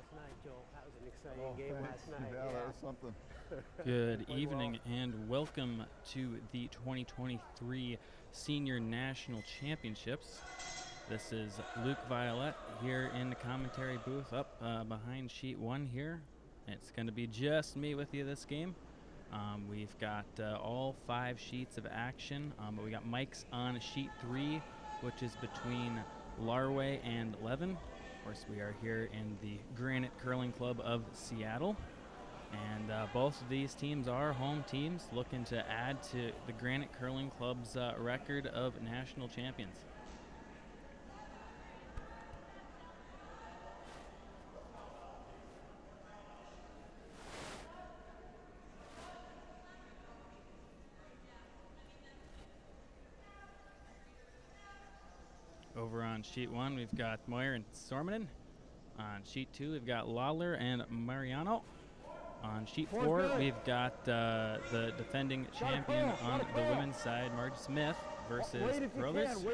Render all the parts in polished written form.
last night, Joel. That was an exciting game last night. Yeah, that was something. Good evening and welcome to the 2023 Senior National Championships. This is Luke Violette here in the commentary booth up behind sheet 1 here. It's going to be just me with you this game. We've got all 5 sheets of action, but we got mics on sheet 3, which is between Laraway and Levin. Of course, we are here in the Granite Curling Club of Seattle. And both of these teams are home teams looking to add to the Granite Curling Club's record of national champions. Over on sheet 1, we've got Moir and Sormunen. On sheet 2, we've got Lawler and Mariano. On sheet 4, we've got the defending champion on the women's side, Margie Smith, versus Carothers.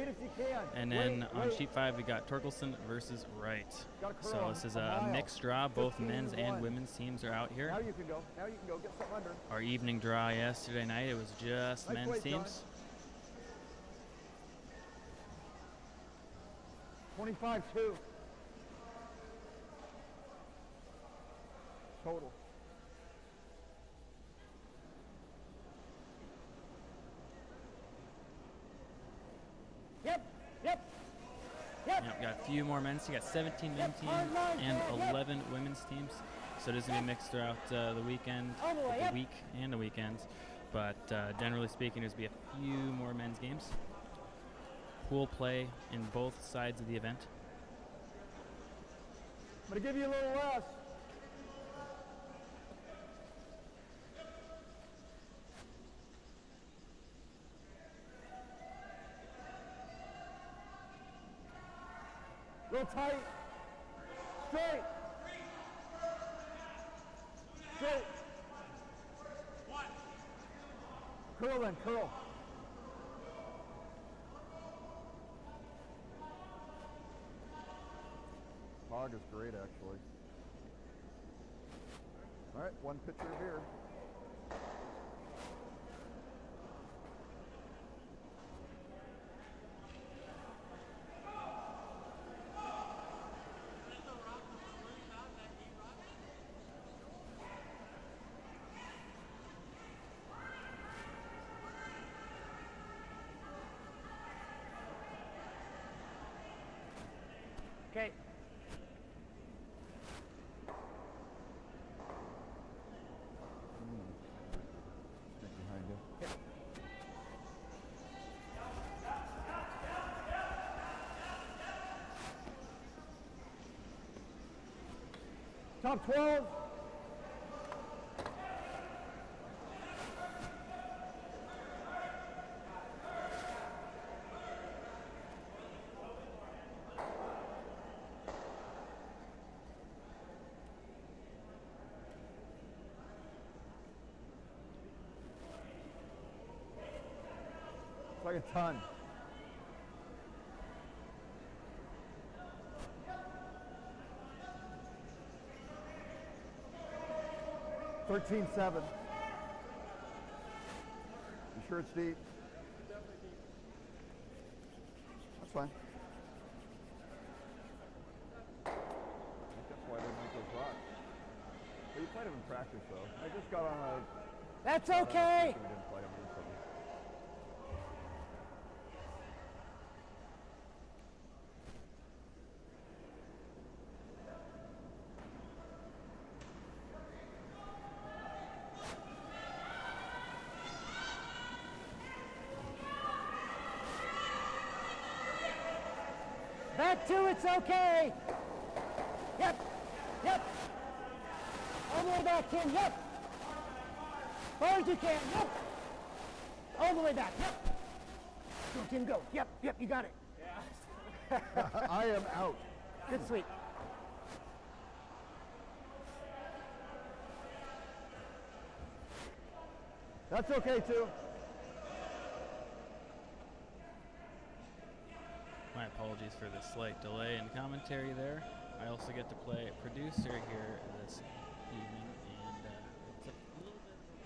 And then on sheet 5, we got Torkelson versus Wright. So this is a mixed draw. Both men's and women's teams are out here. Now you can go. Now you can go. Get something under. Our evening draw yesterday night, it was just men's teams. 25-2. Total. Yep, got a few more men's. You got 17 men's teams and 11 women's teams. So it is going to be mixed throughout the weekend, the week and the weekends. But generally speaking, there's going to be a few more men's games. Pool play in both sides of the event. I'm going to give you a little less. Real tight. Straight. Straight. Curl in, curl. Hog is great, actually. All right, one pitcher here. Okay. Stick behind you. Top 12. It's like a ton. $13.7. You sure it's deep? That's fine. I think that's why they make those rocks. But you played them in practice, though. I just got on a. That's okay. We didn't play them recently. Back 2, it's okay. Yep. All the way back, Tim. Yep. Far as you can. Yep. All the way back. Yep. Go, Tim, go. Yep, you got it. Yeah. I am out. Good sweep. That's okay, too. My apologies for the slight delay in commentary there. I also get to play producer here this evening, and it's a little bit of a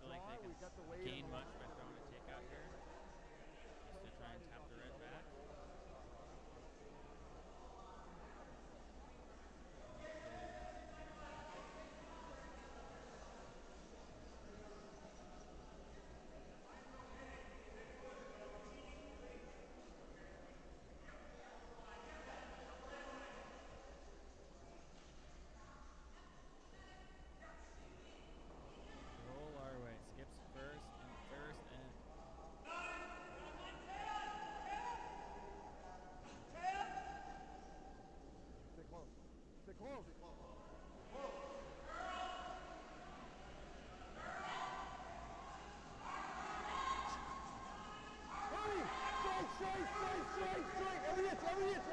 feel like they can gain much by throwing a takeout here. Just to try and tap the red back. Joel Laraway skips first and Stay close. Stay close. Straight.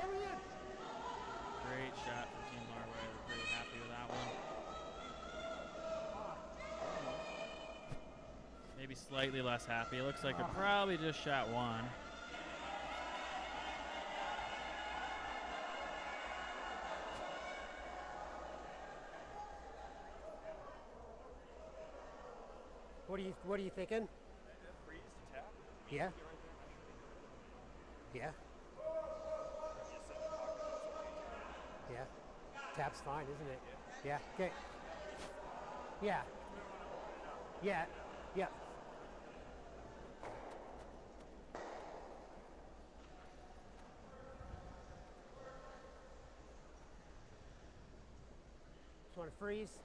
Every inch. great shot from Team Laraway. We're pretty happy with that one. Maybe slightly less happy. It looks like they're probably just shot one. What are you thinking? Freeze to tap. Yeah. Yeah. Yeah. Tap's fine, isn't it? Yeah. Okay. Yeah. Yeah. Yeah. Just want to freeze.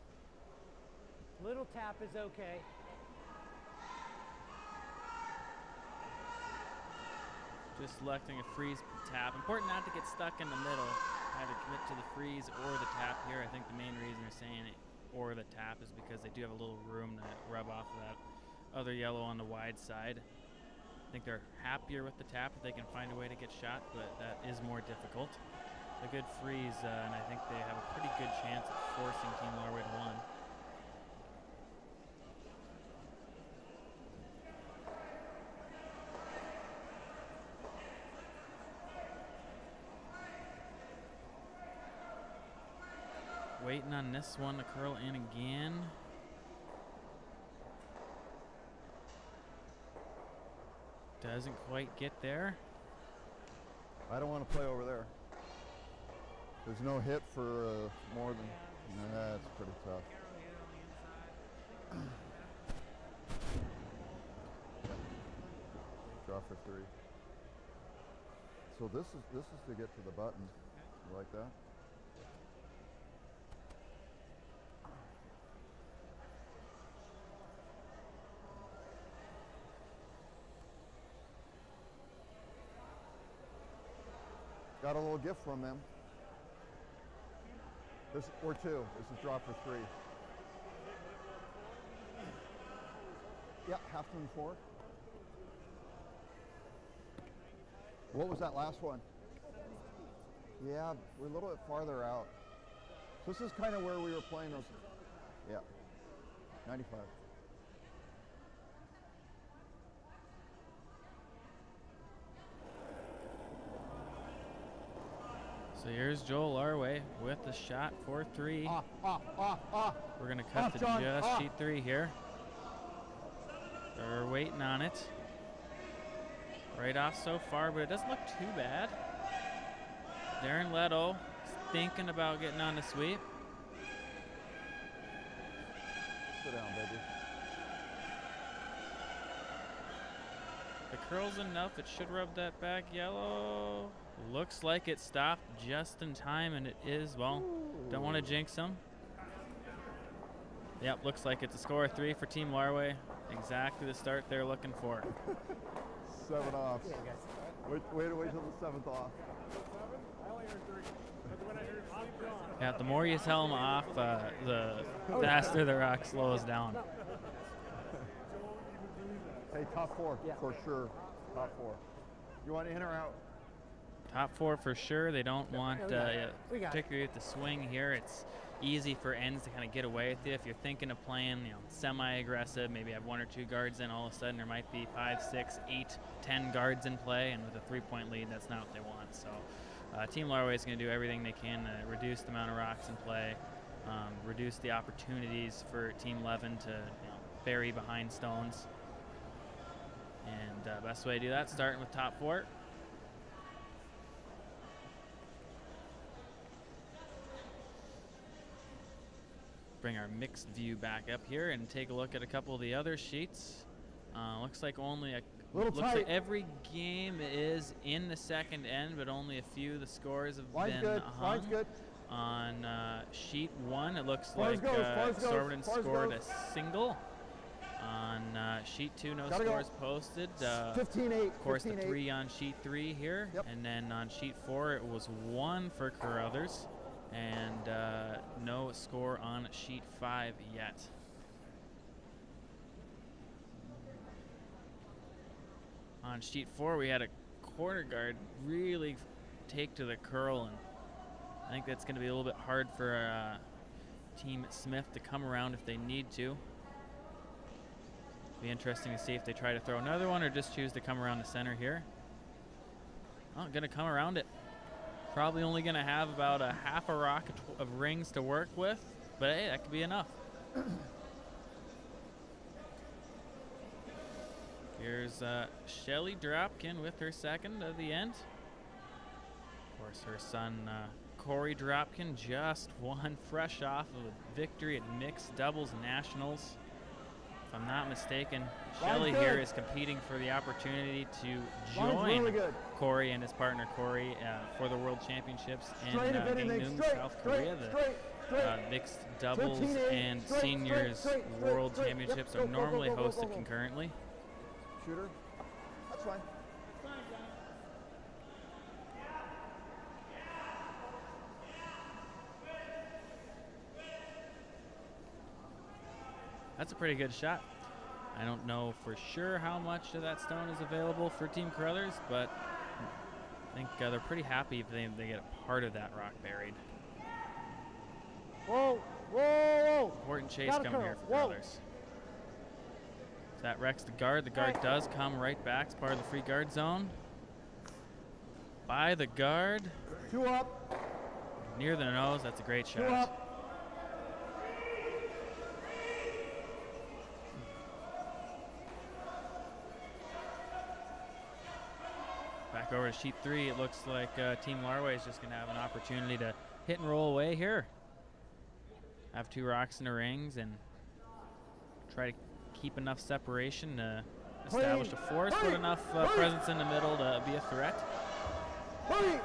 Little tap is okay. Just selecting a freeze tap. Important not to get stuck in the middle. Either commit to the freeze or the tap here. I think the main reason they're saying it or the tap is because they do have a little room to rub off of that other yellow on the wide side. I think they're happier with the tap if they can find a way to get shot, but that is more difficult. A good freeze, and I think they have a pretty good chance of forcing Team Laraway to one. Waiting on this one to curl in again. Doesn't quite get there. I don't want to play over there. There's no hit for more than. Nah, it's pretty tough. Draw for three. So this is to get to the button. You like that? Got a little gift from them. This or two. This is draw for three. Yeah, half to 4. What was that last one? Yeah, we're a little bit farther out. So this is kind of where we were playing those. Yeah, 95. So here's Joel Laraway with the shot for 3. We're going to cut to John, just G3 here. They're waiting on it. Right off so far, but it doesn't look too bad. Darren Leto thinking about getting on the sweep. Sit down, baby. The curl's enough. It should rub that back yellow. Looks like it stopped just in time, and it is. Well, don't want to jinx them. Yep, looks like it's a score of 3 for Team Laraway. Exactly the start they're looking for. 7 off. Yeah, guys. Wait till the 7th off. Yeah, the more you tell them off, the faster the rock slows down. Hey, top 4 Yeah. for sure. Top 4. You want in or out? Top 4 for sure. They don't want, we got it. particularly with the swing here, it's easy for ends to kind of get away with you. If you're thinking of playing, semi-aggressive, maybe have 1 or 2 guards in, all of a sudden there might be 5, 6, 8, 10 guards in play, and with a 3-point lead, that's not what they want. So Team Laraway is going to do everything they can to reduce the amount of rocks in play, reduce the opportunities for Team Levin to bury behind stones. And best way to do that, starting with top 4. Bring our mixed view back up here and take a look at a couple of the other sheets. Looks like every game is in the second end, but only a few of the scores have been hung. On sheet 1, it looks like Sormunen scored a single. On sheet 2, no scores posted. 15-8. Of course, the 3 on sheet 3 here. Yep. And then on sheet 4, it was 1 for Carothers. And no score on sheet 5 yet. On sheet 4, we had a corner guard really take to the curl, and I think that's going to be a little bit hard for Team Smith to come around if they need to. Be interesting to see if they try to throw another one or just choose to come around the center here. Oh, going to come around it. Probably only going to have about a half a rock of rings to work with, but hey, that could be enough. Here's Shelly Dropkin with her second of the end. Of course, her son Corey Dropkin just won fresh off of a victory at Mixed Doubles Nationals. If I'm not mistaken, Shelly here is competing for the opportunity to join Corey and his partner Corey for the World Championships in Gangneung, South Korea. The mixed doubles and seniors World Championships are normally hosted concurrently. Shooter, that's fine. That's a pretty good shot. I don't know for sure how much of that stone is available for Team Carothers, but I think they're pretty happy if they get a part of that rock buried. Whoa, whoa, whoa. Important chase coming here for Carothers. So that wrecks the guard. The guard does come right back. It's part of the free guard zone. By the guard. 2 up. Near the nose. That's a great shot. 2 up. Back over to sheet 3. It looks like Team Laraway is just going to have an opportunity to hit and roll away here. Have 2 rocks in the rings and try to keep enough separation to establish a force, put enough presence in the middle to be a threat. Hurry!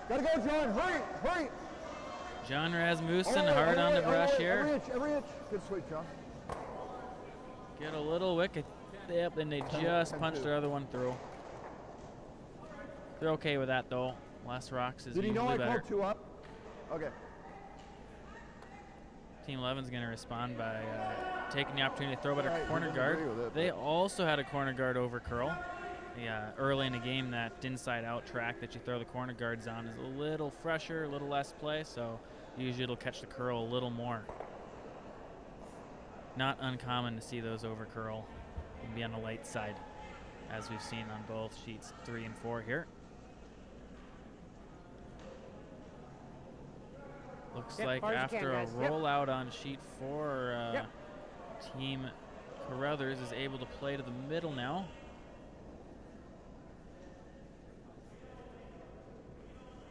Gotta go, John. Hurry! Hurry! John Rasmussen hard on the brush here. Every inch. Good sweep, John. Get a little wicket. Yep, and they just punched the other one through. They're okay with that, though. Less rocks is usually better. Did he know I called 2 up? Okay. Team 11's going to respond by taking the opportunity to throw better corner guard. They also had a corner guard over curl. Early in the game, that inside-out track that you throw the corner guards on is a little fresher, a little less play, so usually it'll catch the curl a little more. Not uncommon to see those over curl and be on the light side, as we've seen on both sheets 3 and 4 here. Looks like after a rollout on sheet 4, Team Carothers is able to play to the middle now.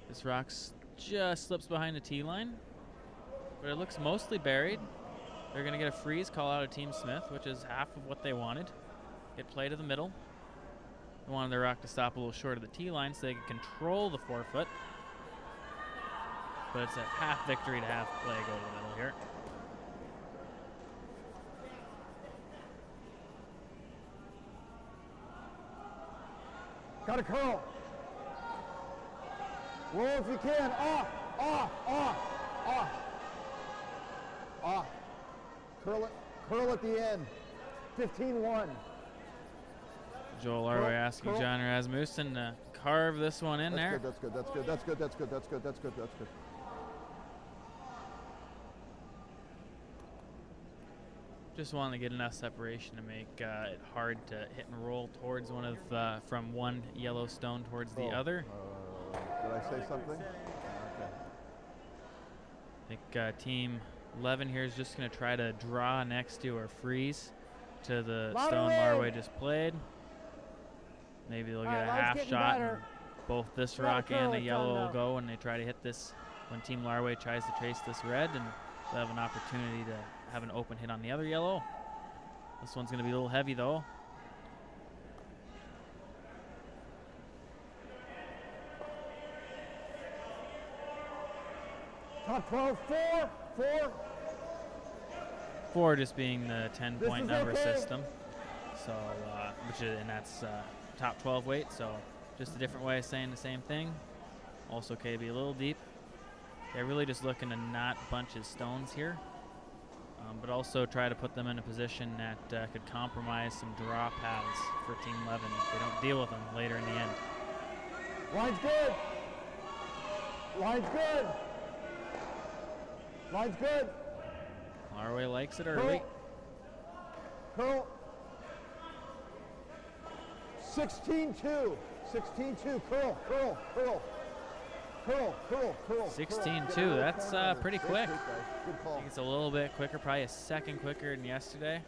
This rock just slips behind the tee line, but it looks mostly buried. They're going to get a freeze call out of Team Smith, which is half of what they wanted. Get play to the middle. They wanted their rock to stop a little short of the tee line so they could control the 4-foot. But it's a half victory to have play go to the middle here. Got a curl. Roll if you can. Curl at the end. 15-1. Joel Laraway asking John Rasmussen to carve this one in there. That's good. Just wanted to get enough separation to make it hard to hit and roll towards one of from one yellow stone towards the other. Did I say something? Okay. I think Team Levin here is just going to try to draw next to or freeze to the Laraway. stone Laraway just played. Maybe they'll get a Lawler's half getting shot. better. And both this Got a rock and curl the it's yellow on will now. go when they try to hit this. When Team Laraway tries to trace this red, and they'll have an opportunity to have an open hit on the other yellow. This one's going to be a little heavy though. Top 12, 4. 4 just being the 10-point is number okay. system. So, and that's top 12 weight. So, just a different way of saying the same thing. Also, okay to be a little deep. They're really just looking to not bunch his stones here, but also try to put them in a position that could compromise some draw paths for Team Levin if they don't deal with them later in the end. Line's good. Line's good. Line's good. Laraway likes it early. Curl. 16-2. 16-2. Curl. 16-2. That's pretty quick. Good I call. think it's a little bit quicker, probably a second quicker than yesterday.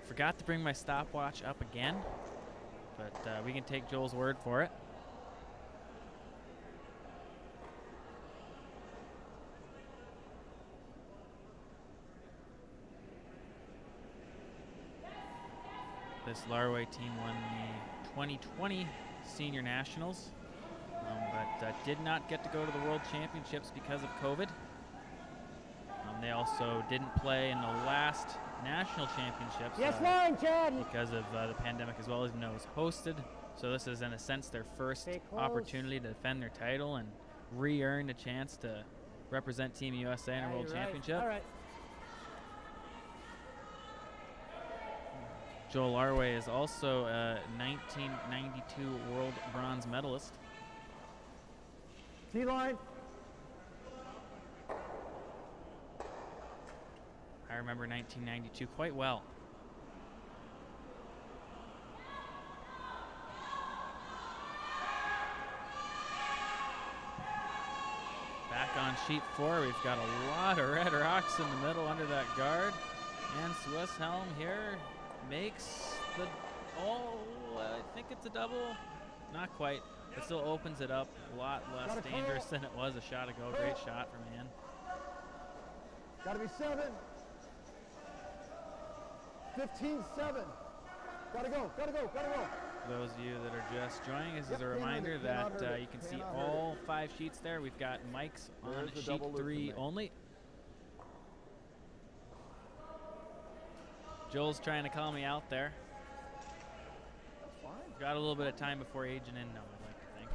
Forgot to bring my stopwatch up again, but we can take Joel's word for it. This Laraway team won the 2020 Senior Nationals, but did not get to go to the World Championships because of COVID. They also didn't play in the last National Championships Yes, line, Chad. because of the pandemic as well, as you know, is hosted. So this is, in a sense, their first Stay close. opportunity to defend their title and re-earn a chance to represent Team USA in a Yeah, World you're right. Championship. All right. Joel Laraway is also a 1992 World Bronze medalist. T-line. I remember 1992 quite well. Back on sheet 4, we've got a lot of red rocks in the middle under that guard. And Swiss Helm here makes the, I think it's a double. Not quite. It still opens it up a lot less Got a dangerous call. than it was a shot ago. Great shot from Ann. Gotta be 7. 15-7. Gotta go. For those of you that are just joining, this is Yep, a cannot reminder hurt it, cannot that hurt it, you can see cannot hurt all 5 sheets there. We've got mics on There's the sheet double loop 3 in there. only. Joel's trying to call me out there. That's fine. Got a little bit of time before aging in now, I'd like to think.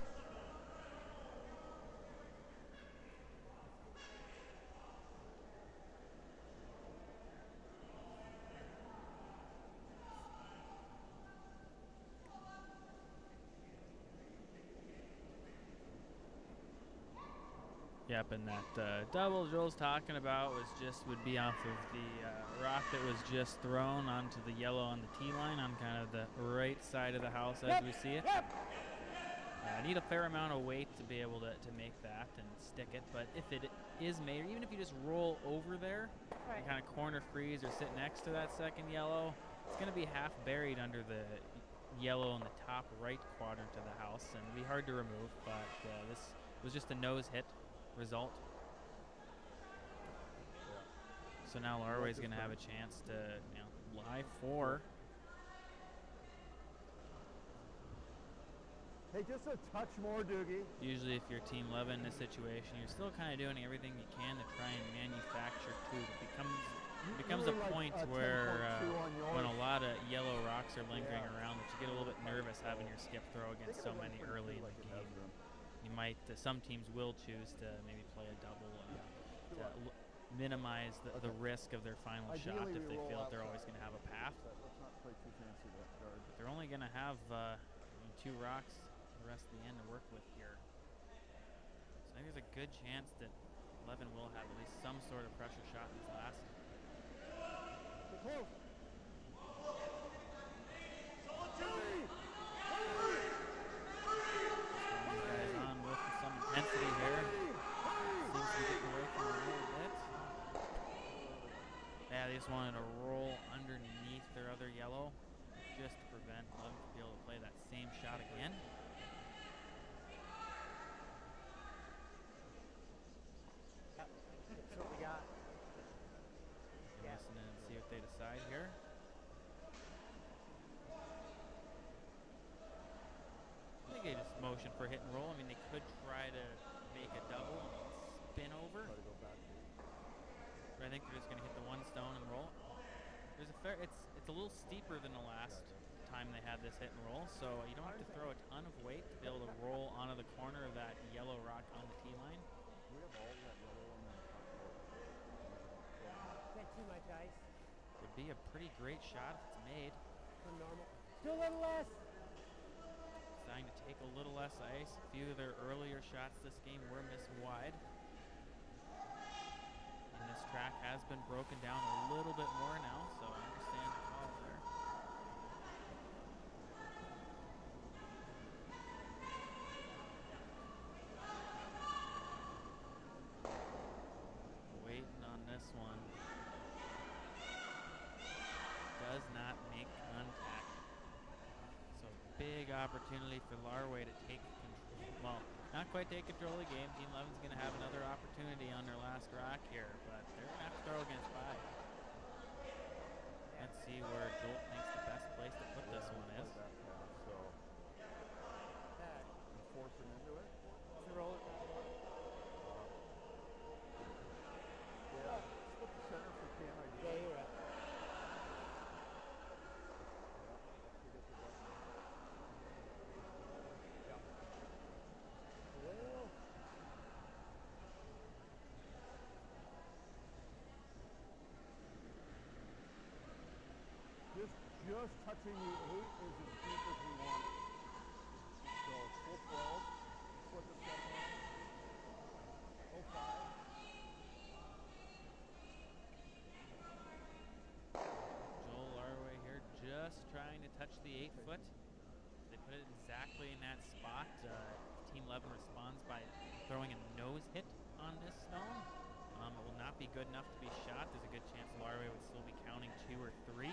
Yep, and that double Joel's talking about would be off of the rock that was just thrown onto the yellow on the tee line on kind of the right side of the house as we see it. Need a fair amount of weight to be able to make that and stick it, but if it is made, or even if you just roll over there and kind of corner freeze or sit next to that second yellow, it's going to be half buried under the yellow in the top right quadrant of the house and be hard to remove, but this was just a nose hit result. So now Laraway's going to have a chance to, lie 4. Hey, just a touch more, Doogie. Usually if you're Team Levin in this situation, you're still kind of doing everything you can to try and manufacture 2. It becomes a really point like, where 10.2 on yours. when a lot of yellow rocks are lingering around, that you get a little bit nervous having your skip throw against so many early in the game. You might, some teams will choose to maybe play a double to minimize the risk of their final shot if they feel that they're always going to have a path. Let's not play too fancy that guard. But they're only going to have 2 rocks the rest of the end to work with here. So I think there's a good chance that Levin will have at least some sort of pressure shot in this last. These guys on with some intensity here. Seems to be getting away from it a little bit. just wanted to roll underneath their other yellow just to prevent Levin from being able to play that same shot again. Yep. That's what we got. Yeah. Listen and see what they decide here. I think they just motion for hit and roll. I mean, they could try to make a double and spin over. Try to go back. But I think they're just going to hit the one stone and roll. There's a fair. It's a little steeper than the last time they had this hit and roll, so you don't have to throw a ton of weight to be able to roll onto the corner of that yellow rock on the tee line. We have all that yellow on the front court. Get too much ice. Would be a pretty great shot if it's made. For normal. Still a little less. Deciding to take a little less ice. A few of their earlier shots this game were missed wide. And this track has been broken down a little bit more now, so I understand the call there. Waiting on this one. Does not make contact. So big opportunity for Laraway to take control. Well, not quite take control of the game. Team Levin's going to have another opportunity on their last rock here, but they're going to have to throw against 5. Let's see where Jolt thinks the best place to put this one is. So force him into it. To roll it. Yeah, split the center if we can. Yeah, you're right. Well, Just touching the 8 is as deep as we want it. So full 12, split the center line, 05. Joel Laraway here just trying to touch the 8-foot. They put it exactly in that spot. Team Levin responds by throwing a nose hit on this stone. It will not be good enough to be shot. There's a good chance Laraway would still be counting 2 or 3.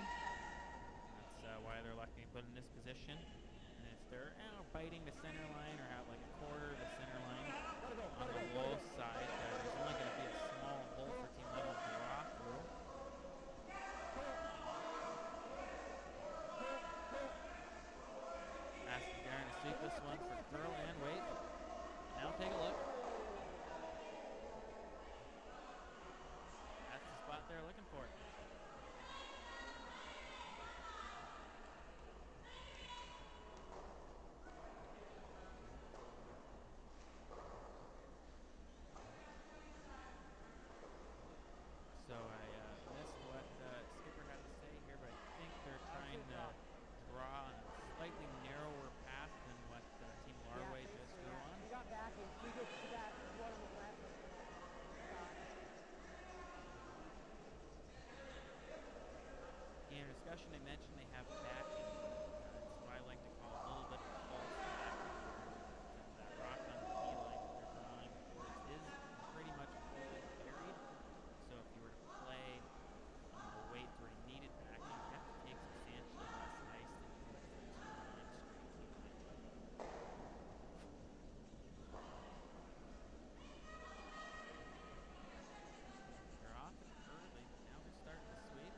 That's why they're lucky to put in this position. And if they're biting the center line or have like a quarter of the center line on the low side, there's only going to be a small hole for Team Levin to draw through. Asking Darren to sweep this one for curl and weight. Now take a look. That's the spot they're looking for. So I missed what Skipper had to say here, but I think they're trying to draw on a slightly narrower path than what Team Laraway just drew on. we got back and we get to that one on the left. In discussion, they mentioned they have backing. That's what I like to call a little bit of a false backing. That rock on the tee line that they're drawing towards is pretty much fully buried. So if you were to play the weight where you needed backing, you have to take substantially less ice than you would if you were drawing straight tee line. They're off early, but now they're starting to sweep.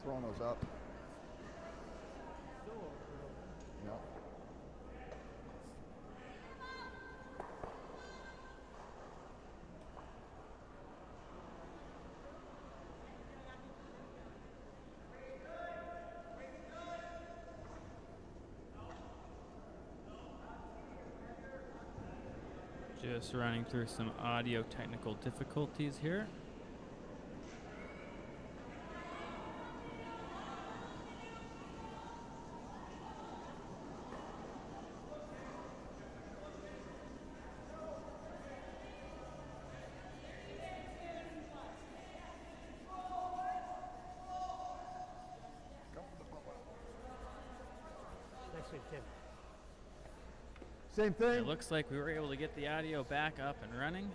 throwing those up. Yeah. Just running through some audio technical difficulties here. Next week, Tim. Same thing. It looks like we were able to get the audio back up and running.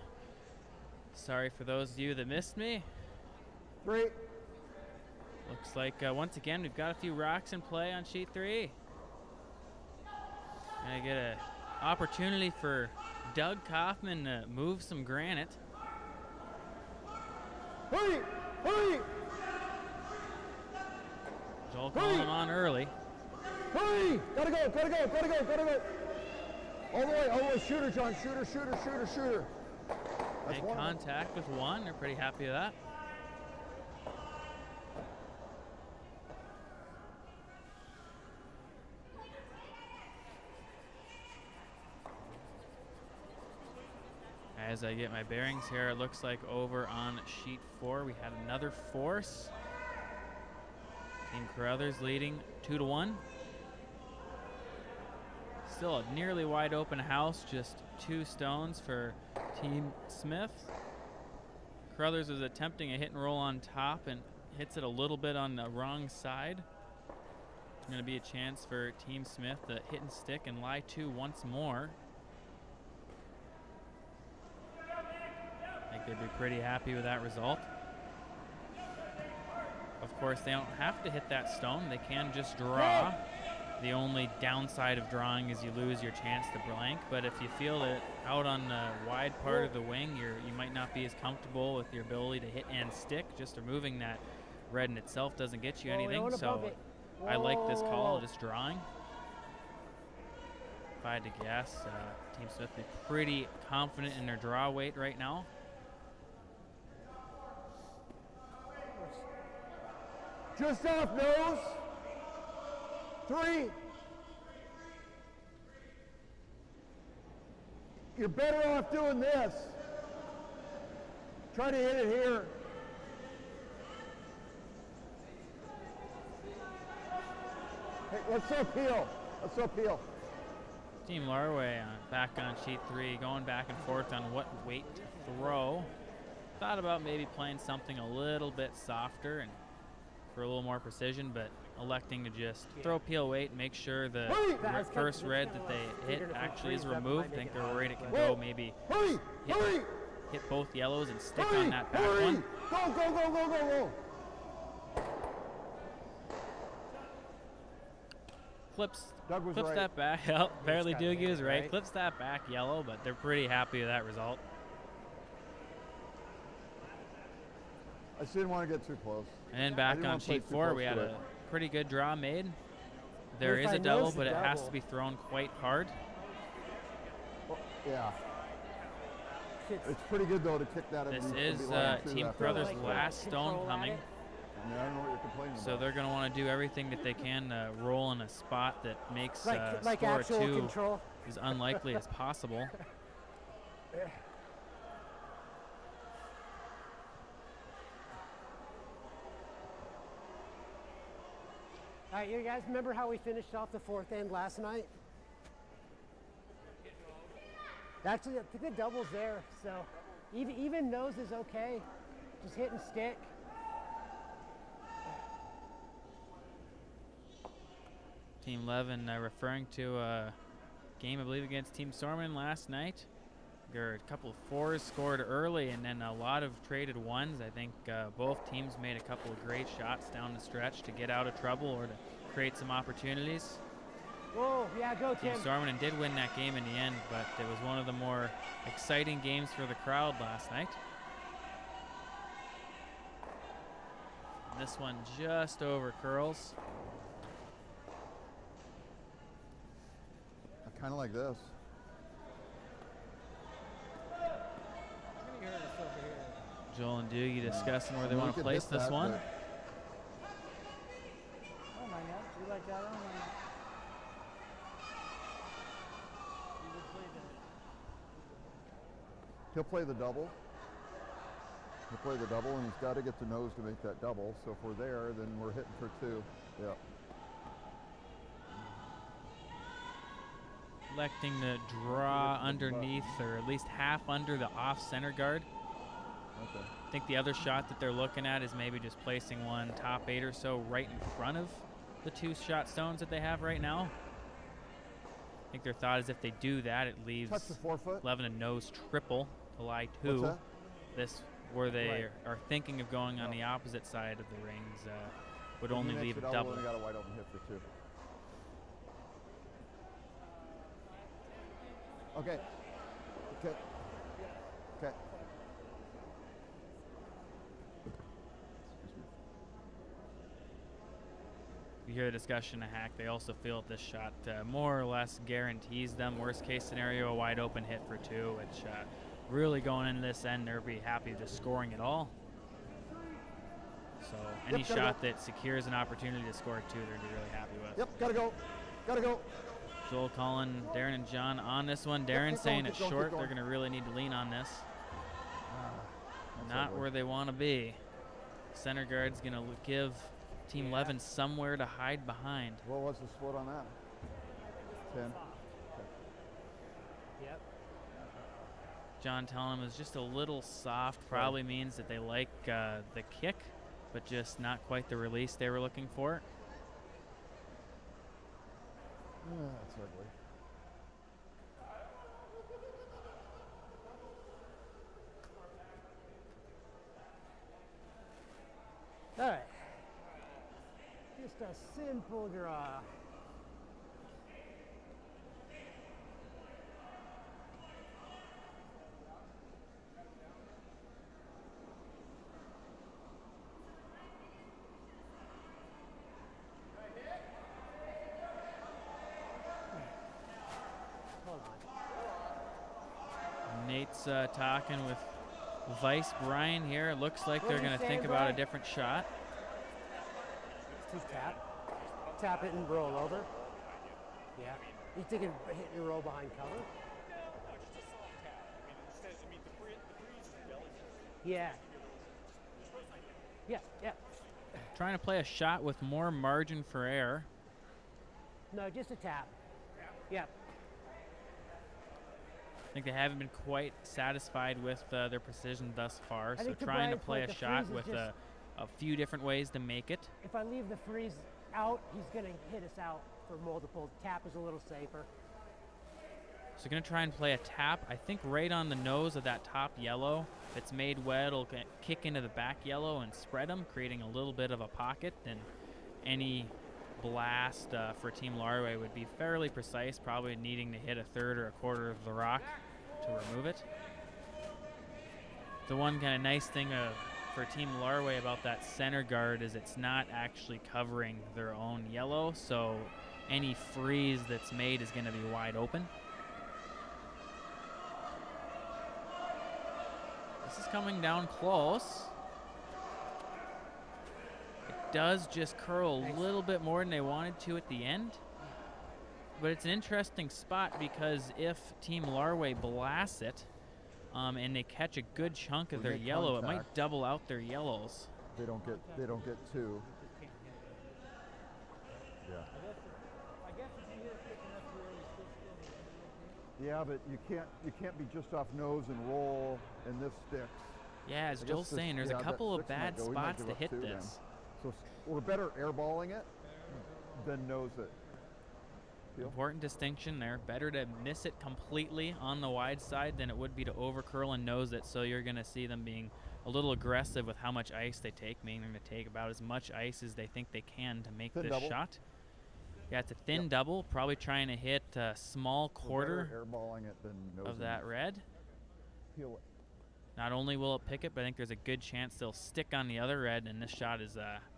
Sorry for those of you that missed me. 3. Looks like once again we've got a few rocks in play on sheet 3. Gonna get an opportunity for Doug Kaufman to move some granite. Hurry! Hurry! Joel calling him on early. Hurry! Gotta go, gotta go, gotta go, gotta go. All the way, shooter, John, shooter, shooter, shooter, shooter. That's Make one. contact with one. They're pretty happy with that. As I get my bearings here, it looks like over on sheet 4 we had another force. Team Carothers leading 2-1. Still a nearly wide open house, just 2 stones for Team Smith. Carothers was attempting a hit and roll on top and hits it a little bit on the wrong side. It's going to be a chance for Team Smith to hit and stick and lie to once more. I think they'd be pretty happy with that result. Of course, they don't have to hit that stone. They can just draw. The only downside of drawing is you lose your chance to blank, but if you feel that out on the wide part of the wing, you might not be as comfortable with your ability to hit and stick. Just removing that red in itself doesn't get you anything, so I like this call, just drawing. If I had to guess, Team Smith would be pretty confident in their draw weight right now. Just off nose. 3. You're better off doing this. Try to hit it here. Hey, let's uphill. Let's uphill. Team Laraway back on sheet 3, going back and forth on what weight to throw. Thought about maybe playing something a little bit softer and for a little more precision, but electing to just throw peel weight and make sure the first red that they hit actually is removed. I think they're worried it can go maybe hit both yellows and stick on that back one. Go, go, go, go, go, go. Flips right. that back. Yep, apparently Doogie was right. Flips that back yellow, but they're pretty happy with that result. I just didn't want to get too close. And then back on sheet 4, we had a pretty good draw made. There is a double, but it has to be thrown quite hard. Oh, yeah. It's pretty good, though, to kick that. This is Team Carothers' last stone coming. I mean, I don't know what you're complaining about. So they're going to want to do everything that they can to roll in a spot that makes like score actual 2 control. as unlikely as possible. All right, you guys remember how we finished off the 4th end last night? Actually, I think the double's there, so even nose is okay. Just hit and stick. Team Levin referring to a game, I believe, against Team Sormunen last night. There were a couple of 4s scored early and then a lot of traded 1s. I think both teams made a couple of great shots down the stretch to get out of trouble or to create some opportunities. Whoa, yeah, go Tim. Team Sormunen did win that game in the end, but it was one of the more exciting games for the crowd last night. This one just over curls. I kind of like this. Joel and Doogie discussing where they We want to could place hit this that, one. but I don't mind that. You like that? I don't mind that. he'll play the double. He'll play the double, and he's got to get the nose to make that double. So if we're there, then we're hitting for 2. Yeah. Electing to draw underneath, or at least half under the off center guard. Okay. I think the other shot that they're looking at is maybe just placing one top 8 or so right in front of the 2 shot stones that they have right now. I think their thought is if they do that, it leaves Touch the forefoot. Levin a nose triple to lie What's 2. that? This, where they Right. are thinking of going on the opposite side of the rings, would When only he leave makes a it double. We got a wide open hit for 2. Okay. Okay. Okay. You hear the discussion of Hack. They also feel that this shot more or less guarantees them, worst case scenario, a wide open hit for 2, which really going into this end, they'll be happy just scoring it all. So any Yep, gotta shot go. that secures an opportunity to score 2, they'd be really happy with. Yep. Gotta go. Gotta go. Joel calling Darren and John on this one. Yep, Darren keep saying going, it's keep going, short. keep They're going. going to really need to lean on this. That's Not ugly. where they want to be. Center guard's going to give Team Levin somewhere to hide behind. What was the split on that? 10. Yep. John telling him it's just a little soft. Probably means that they like the kick, but just not quite the release they were looking for. That's ugly. All right. Just a simple draw. Hold on. Nate's talking with Vice Brian here. It looks like What they're did you going to say, think about a Brian? different shot. Just tap. Tap it and roll over. Yeah. You thinking hit and roll behind cover? Yeah. Yeah, yeah. Trying to play a shot with more margin for error. No, just a tap. Yeah. I think they haven't been quite satisfied with their precision thus far, so think to trying to Brian's play point, a the shot freeze is with a few different ways to make it. If I leave the freeze out, he's going to hit us out for multiple. Tap is a little safer. So going to try and play a tap, I think right on the nose of that top yellow. If it's made wet, it'll kick into the back yellow and spread them, creating a little bit of a pocket. And any blast for Team Laraway would be fairly precise, probably needing to hit a third or a quarter of the rock to remove it. The one kind of nice thing for Team Laraway about that center guard is it's not actually covering their own yellow, so any freeze that's made is going to be wide open. This is coming down close. It does just curl a little bit more than they wanted to at the end. But it's an interesting spot because if Team Laraway blasts it and they catch a good chunk of We their make yellow, it might contact. double out their yellows. They don't get 2. Yeah. Yeah, but you can't be just off nose and roll and this sticks. Yeah, as I Joel's guess this- saying, there's yeah, a that couple of 6 might bad go. We might spots give to up hit 2 then. this. So we're better airballing it than nose it. Feel? Important distinction there. Better to miss it completely on the wide side than it would be to overcurl and nose it. So you're going to see them being a little aggressive with how much ice they take, meaning they're going to take about as much ice as they think they can to make Thin this double. shot. Yeah, it's a thin Yep. double, probably trying to hit a small We're quarter better airballing it than nosing of that it. red. Peel it. Not only will it pick it, but I think there's a good chance they'll stick on the other red, and this shot is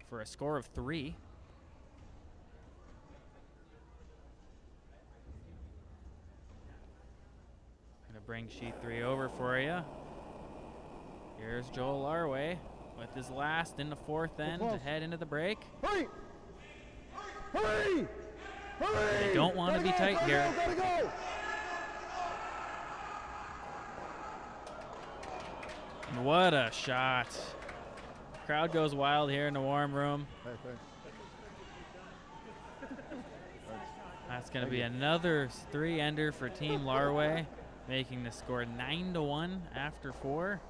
for a score of 3. Gonna bring sheet 3 over for you. Here's Joel Laraway with his last in the 4th end to head into the break. Hurry! Hurry! Hurry! They don't want to be tight here. Go. And what a shot. Crowd goes wild here in the warm room. Hey, thanks. That's going to be another 3-ender for Team Laraway, making the score 9-1 after 4.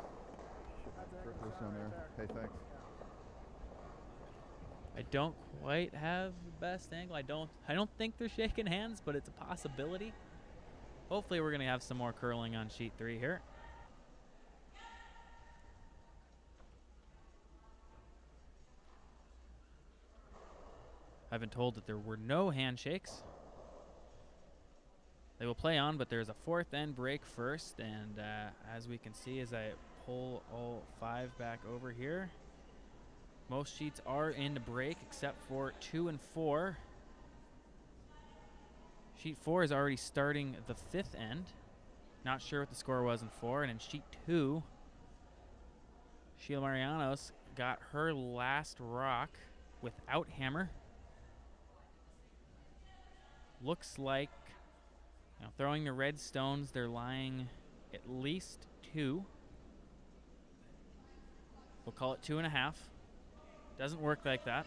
Down there. Hey, thanks. I don't quite have the best angle. I don't think they're shaking hands, but it's a possibility. Hopefully we're going to have some more curling on sheet 3 here. I've been told that there were no handshakes. They will play on, but there's a 4th end break first, and as we can see as I pull all 5 back over here, most sheets are in the break except for 2 and 4. Sheet 4 is already starting the 5th end. Not sure what the score was in 4, and in sheet 2, Sheila Marianos got her last rock without hammer. Looks like, throwing the red stones, they're lying at least 2. We'll call it 2.5. Doesn't work like that.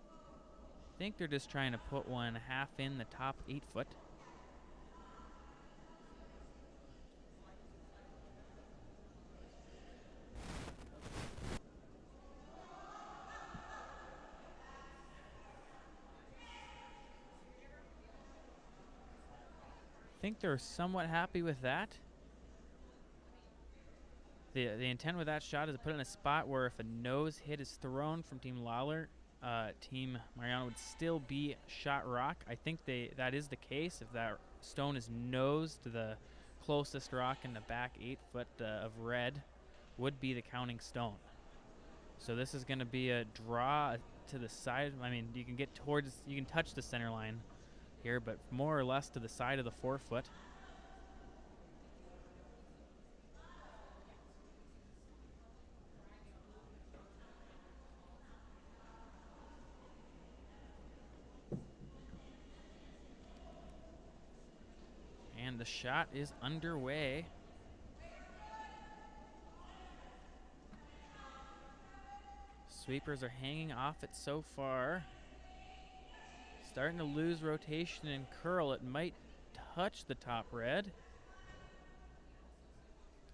I think they're just trying to put 1/2 in the top 8 foot. I think they're somewhat happy with that. The intent with that shot is to put it in a spot where if a nose hit is thrown from Team Lawler, Team Mariano would still be shot rock. I think that is the case. If that stone is nose to the closest rock in the back 8 foot of red, would be the counting stone. So this is going to be a draw to the side. I mean, you can touch the center line here, but more or less to the side of the 4 foot. And the shot is underway. Sweepers are hanging off it so far. Starting to lose rotation and curl. It might touch the top red.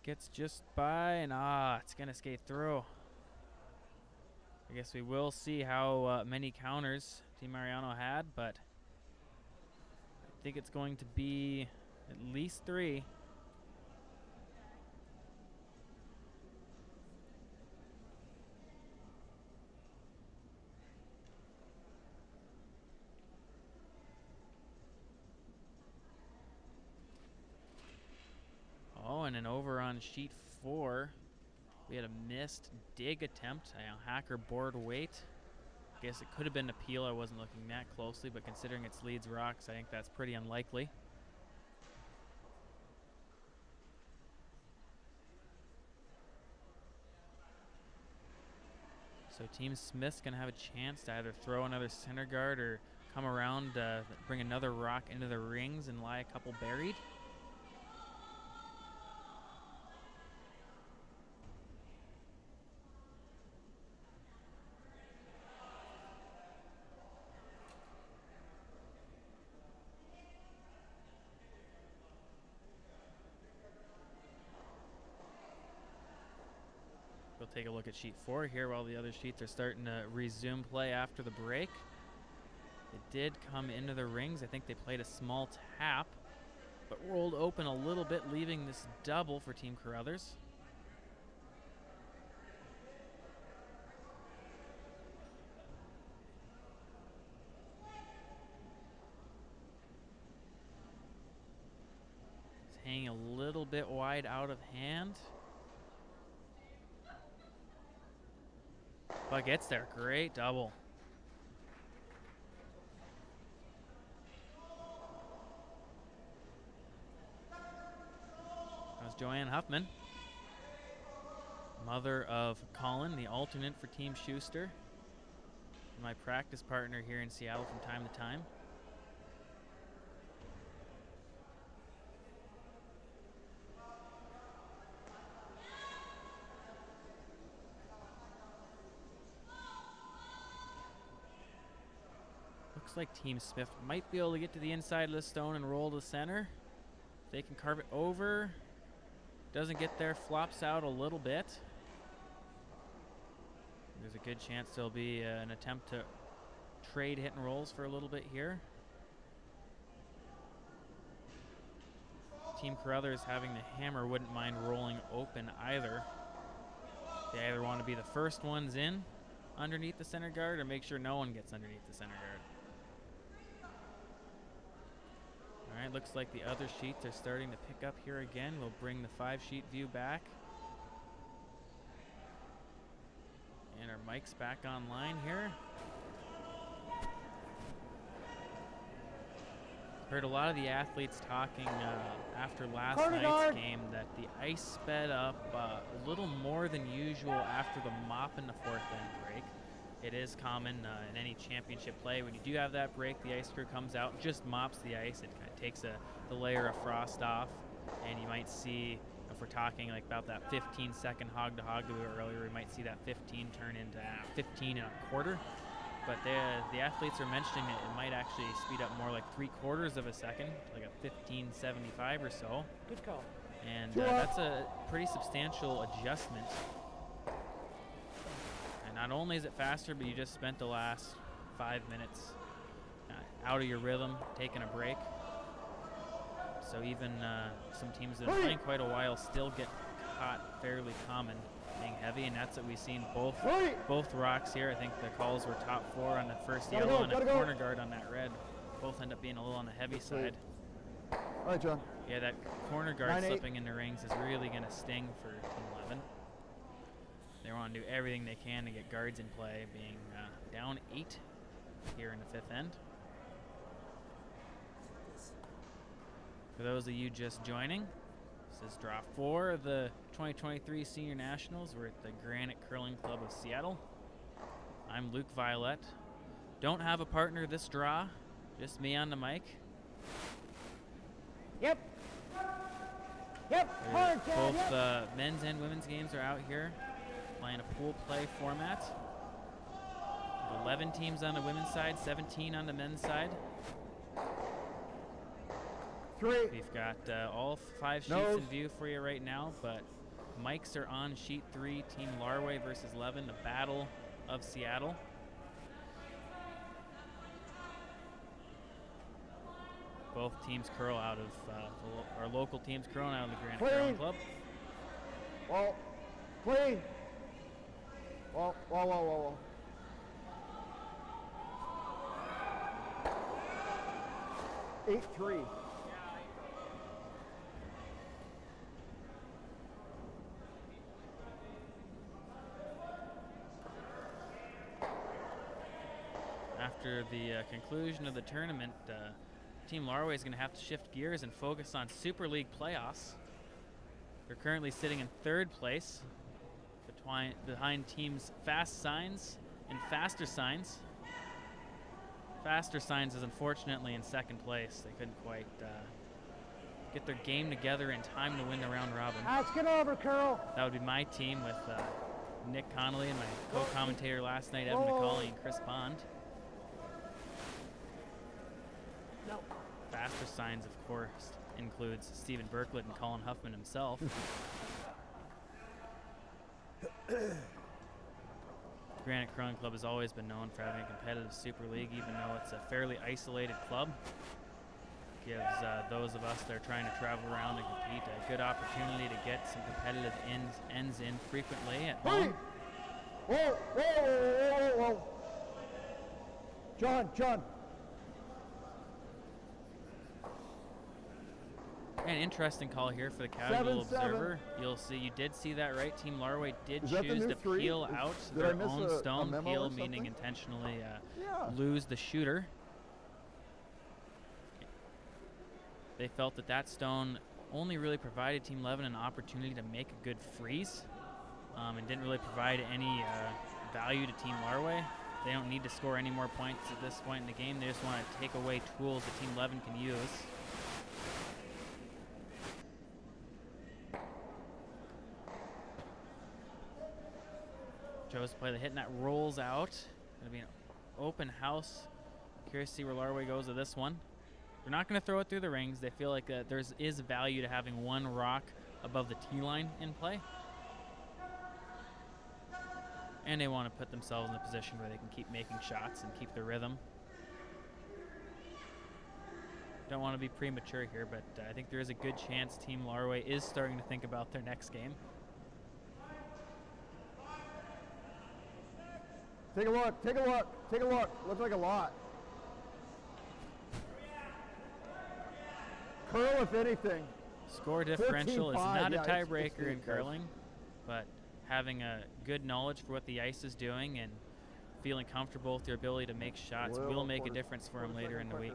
Gets just by, and it's going to skate through. I guess we will see how many counters Team Mariano had, but I think it's going to be at least 3. Oh, and then over on sheet 4, we had a missed dig attempt. Hacker board weight. I guess it could have been a peel. I wasn't looking that closely, but considering it's Leeds rocks, I think that's pretty unlikely. So Team Smith's going to have a chance to either throw another center guard or come around, bring another rock into the rings and lie a couple buried. We'll take a look at sheet 4 here while the other sheets are starting to resume play after the break. It did come into the rings. I think they played a small tap, but rolled open a little bit, leaving this double for Team Carothers. hanging a little bit wide out of hand. But gets there. Great double. That was Joanne Huffman, mother of Colin, the alternate for Team Schuster, my practice partner here in Seattle from time to time. Looks like Team Smith might be able to get to the inside of the stone and roll to center. If they can carve it over. Doesn't get there, flops out a little bit. There's a good chance there'll be an attempt to trade hit and rolls for a little bit here. Team Carothers having the hammer wouldn't mind rolling open either. They either want to be the first ones in underneath the center guard or make sure no one gets underneath the center guard. All right, looks like the other sheets are starting to pick up here again. We'll bring the 5-sheet view back. And our mic's back online here. Heard a lot of the athletes talking after last night's game that the ice sped up a little more than usual after the mop in the fourth end break. It is common in any championship play. When you do have that break, the ice crew comes out, just mops the ice. It kind of takes the layer of frost off. And you might see, if we're talking like about that 15-second hog-to-hog that we were earlier, we might see that 15 turn into 15 and a quarter. But the athletes are mentioning that it might actually speed up more like 3/4 of a second, like a 15.75 or so. Good call. And that's a pretty substantial adjustment. And not only is it faster, but you just spent the last 5 minutes out of your rhythm, taking a break. So even some teams that have been playing quite a while still get caught fairly common being heavy, and that's what we've seen both rocks here. I think the calls were top 4 on the first yellow and a corner guard on that red. Both end up being a little on the heavy side. All right, John. Yeah, that corner guard slipping in the rings is really going to sting for Team Levin. They want to do everything they can to get guards in play, being down 8 here in the 5th end. For those of you just joining, this is draw 4 of the 2023 Senior Nationals. We're at the Granite Curling Club of Seattle. I'm Luke Violet. Don't have a partner this draw, just me on the mic. Yep. Hard, Chad, both men's and women's games are out here, playing a pool play format. 11 teams on the women's side, 17 on the men's side. 3. We've got all 5 sheets in view for you right now, but mics are on sheet 3, Team Laraway versus Levin, the Battle of Seattle. Both teams curl out of, our local teams curling out of the Granite Curling Club. Wall. Clean. Wall. 8-3. After the conclusion of the tournament, Team Laraway is going to have to shift gears and focus on Super League playoffs. They're currently sitting in 3rd place behind teams Fast Signs and Faster Signs. Faster Signs is unfortunately in 2nd place. They couldn't quite get their game together in time to win the round robin. Let's get over, Curl. That would be my team with Nick Connolly and my co-commentator last night, Evan McCauley and Chris Bond. No. Faster Signs, of course, includes Stephen Berklet and Colin Huffman himself. Granite Curling Club has always been known for having a competitive Super League, even though it's a fairly isolated club. Gives those of us that are trying to travel around and compete a good opportunity to get some competitive ends in frequently at home. Whoa. John. An interesting call here for the casual 7-7. observer. You'll see, you did see that, right? Team Laraway did Is that the choose new to 3? peel out Did I their miss own a stone. memo Peel or meaning something? intentionally Yeah. lose the shooter. They felt that that stone only really provided Team Levin an opportunity to make a good freeze, and didn't really provide any value to Team Laraway. They don't need to score any more points at this point in the game. They just want to take away tools that Team Levin can use. Joe's play the hit, and that rolls out. Gonna be an open house. Curious to see where Laraway goes with this one. They're not going to throw it through the rings. They feel like there is value to having one rock above the tee line in play. And they want to put themselves in a position where they can keep making shots and keep the rhythm. Don't want to be premature here, but I think there is a good chance Team Laraway is starting to think about their next game. Take a look, take a look, take a look. Looks like a lot. Curl, if anything. Score differential is 14-5. not Yeah, a it's tiebreaker in good. curling, but having a good knowledge for what the ice is doing and feeling comfortable with their ability to make shots will make a difference for them later in the week.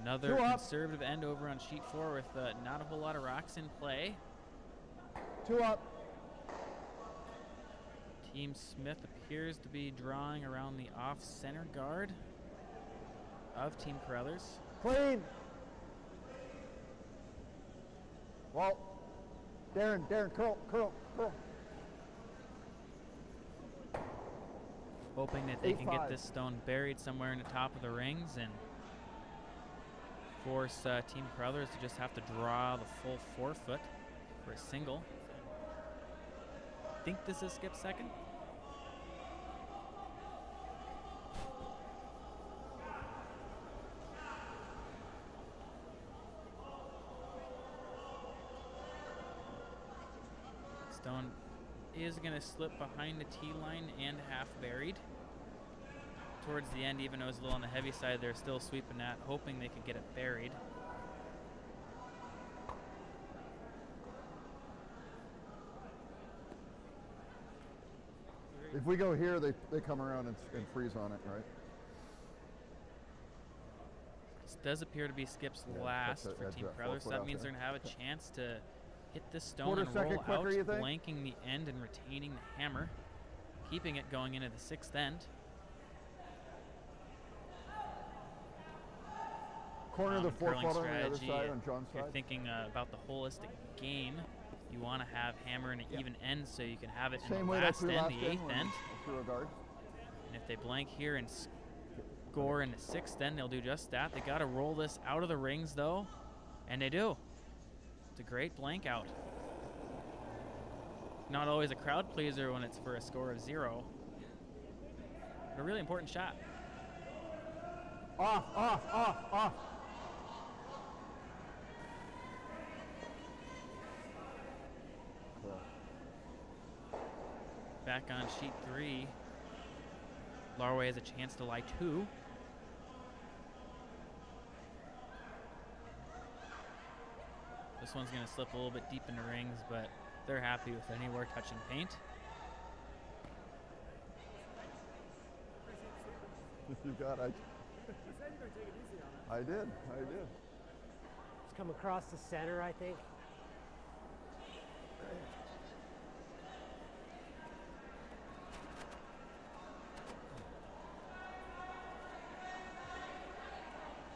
Another conservative end over on sheet 4 with not a whole lot of rocks in play. 2 up. Team Smith appears to be drawing around the off-center guard of Team Carothers. Clean. Well, Darren, curl. Hoping that they can get this stone buried somewhere in the top of the rings and force Team Carothers to just have to draw the full 4-foot for a single. Think this is Skip's second? Stone is going to slip behind the tee line and half buried. Towards the end, even though it was a little on the heavy side, they're still sweeping that, hoping they could get it buried. If we go here, they come around and freeze on it, right? This does appear to be Skip's last for Team Carothers, so that means they're going to have a chance to hit this stone and roll out, blanking the end and retaining the hammer, keeping it going into the 6th end. Corner of the 4-foot on the other strategy, side, on John's if you're side. thinking about the holistic game, you want to have hammer in an even end so you can have it in Same the way last end, last the 8th end. Through a guard. And if they blank here and score in the 6th end, they'll do just that. They got to roll this out of the rings, though, and they do. It's a great blank out. Not always a crowd pleaser when it's for a score of 0, but a really important shot. Off. Back on sheet 3, Laraway has a chance to lie 2. This one's going to slip a little bit deep in the rings, but they're happy with anywhere touching paint. You got it. I did. It's come across the center, I think.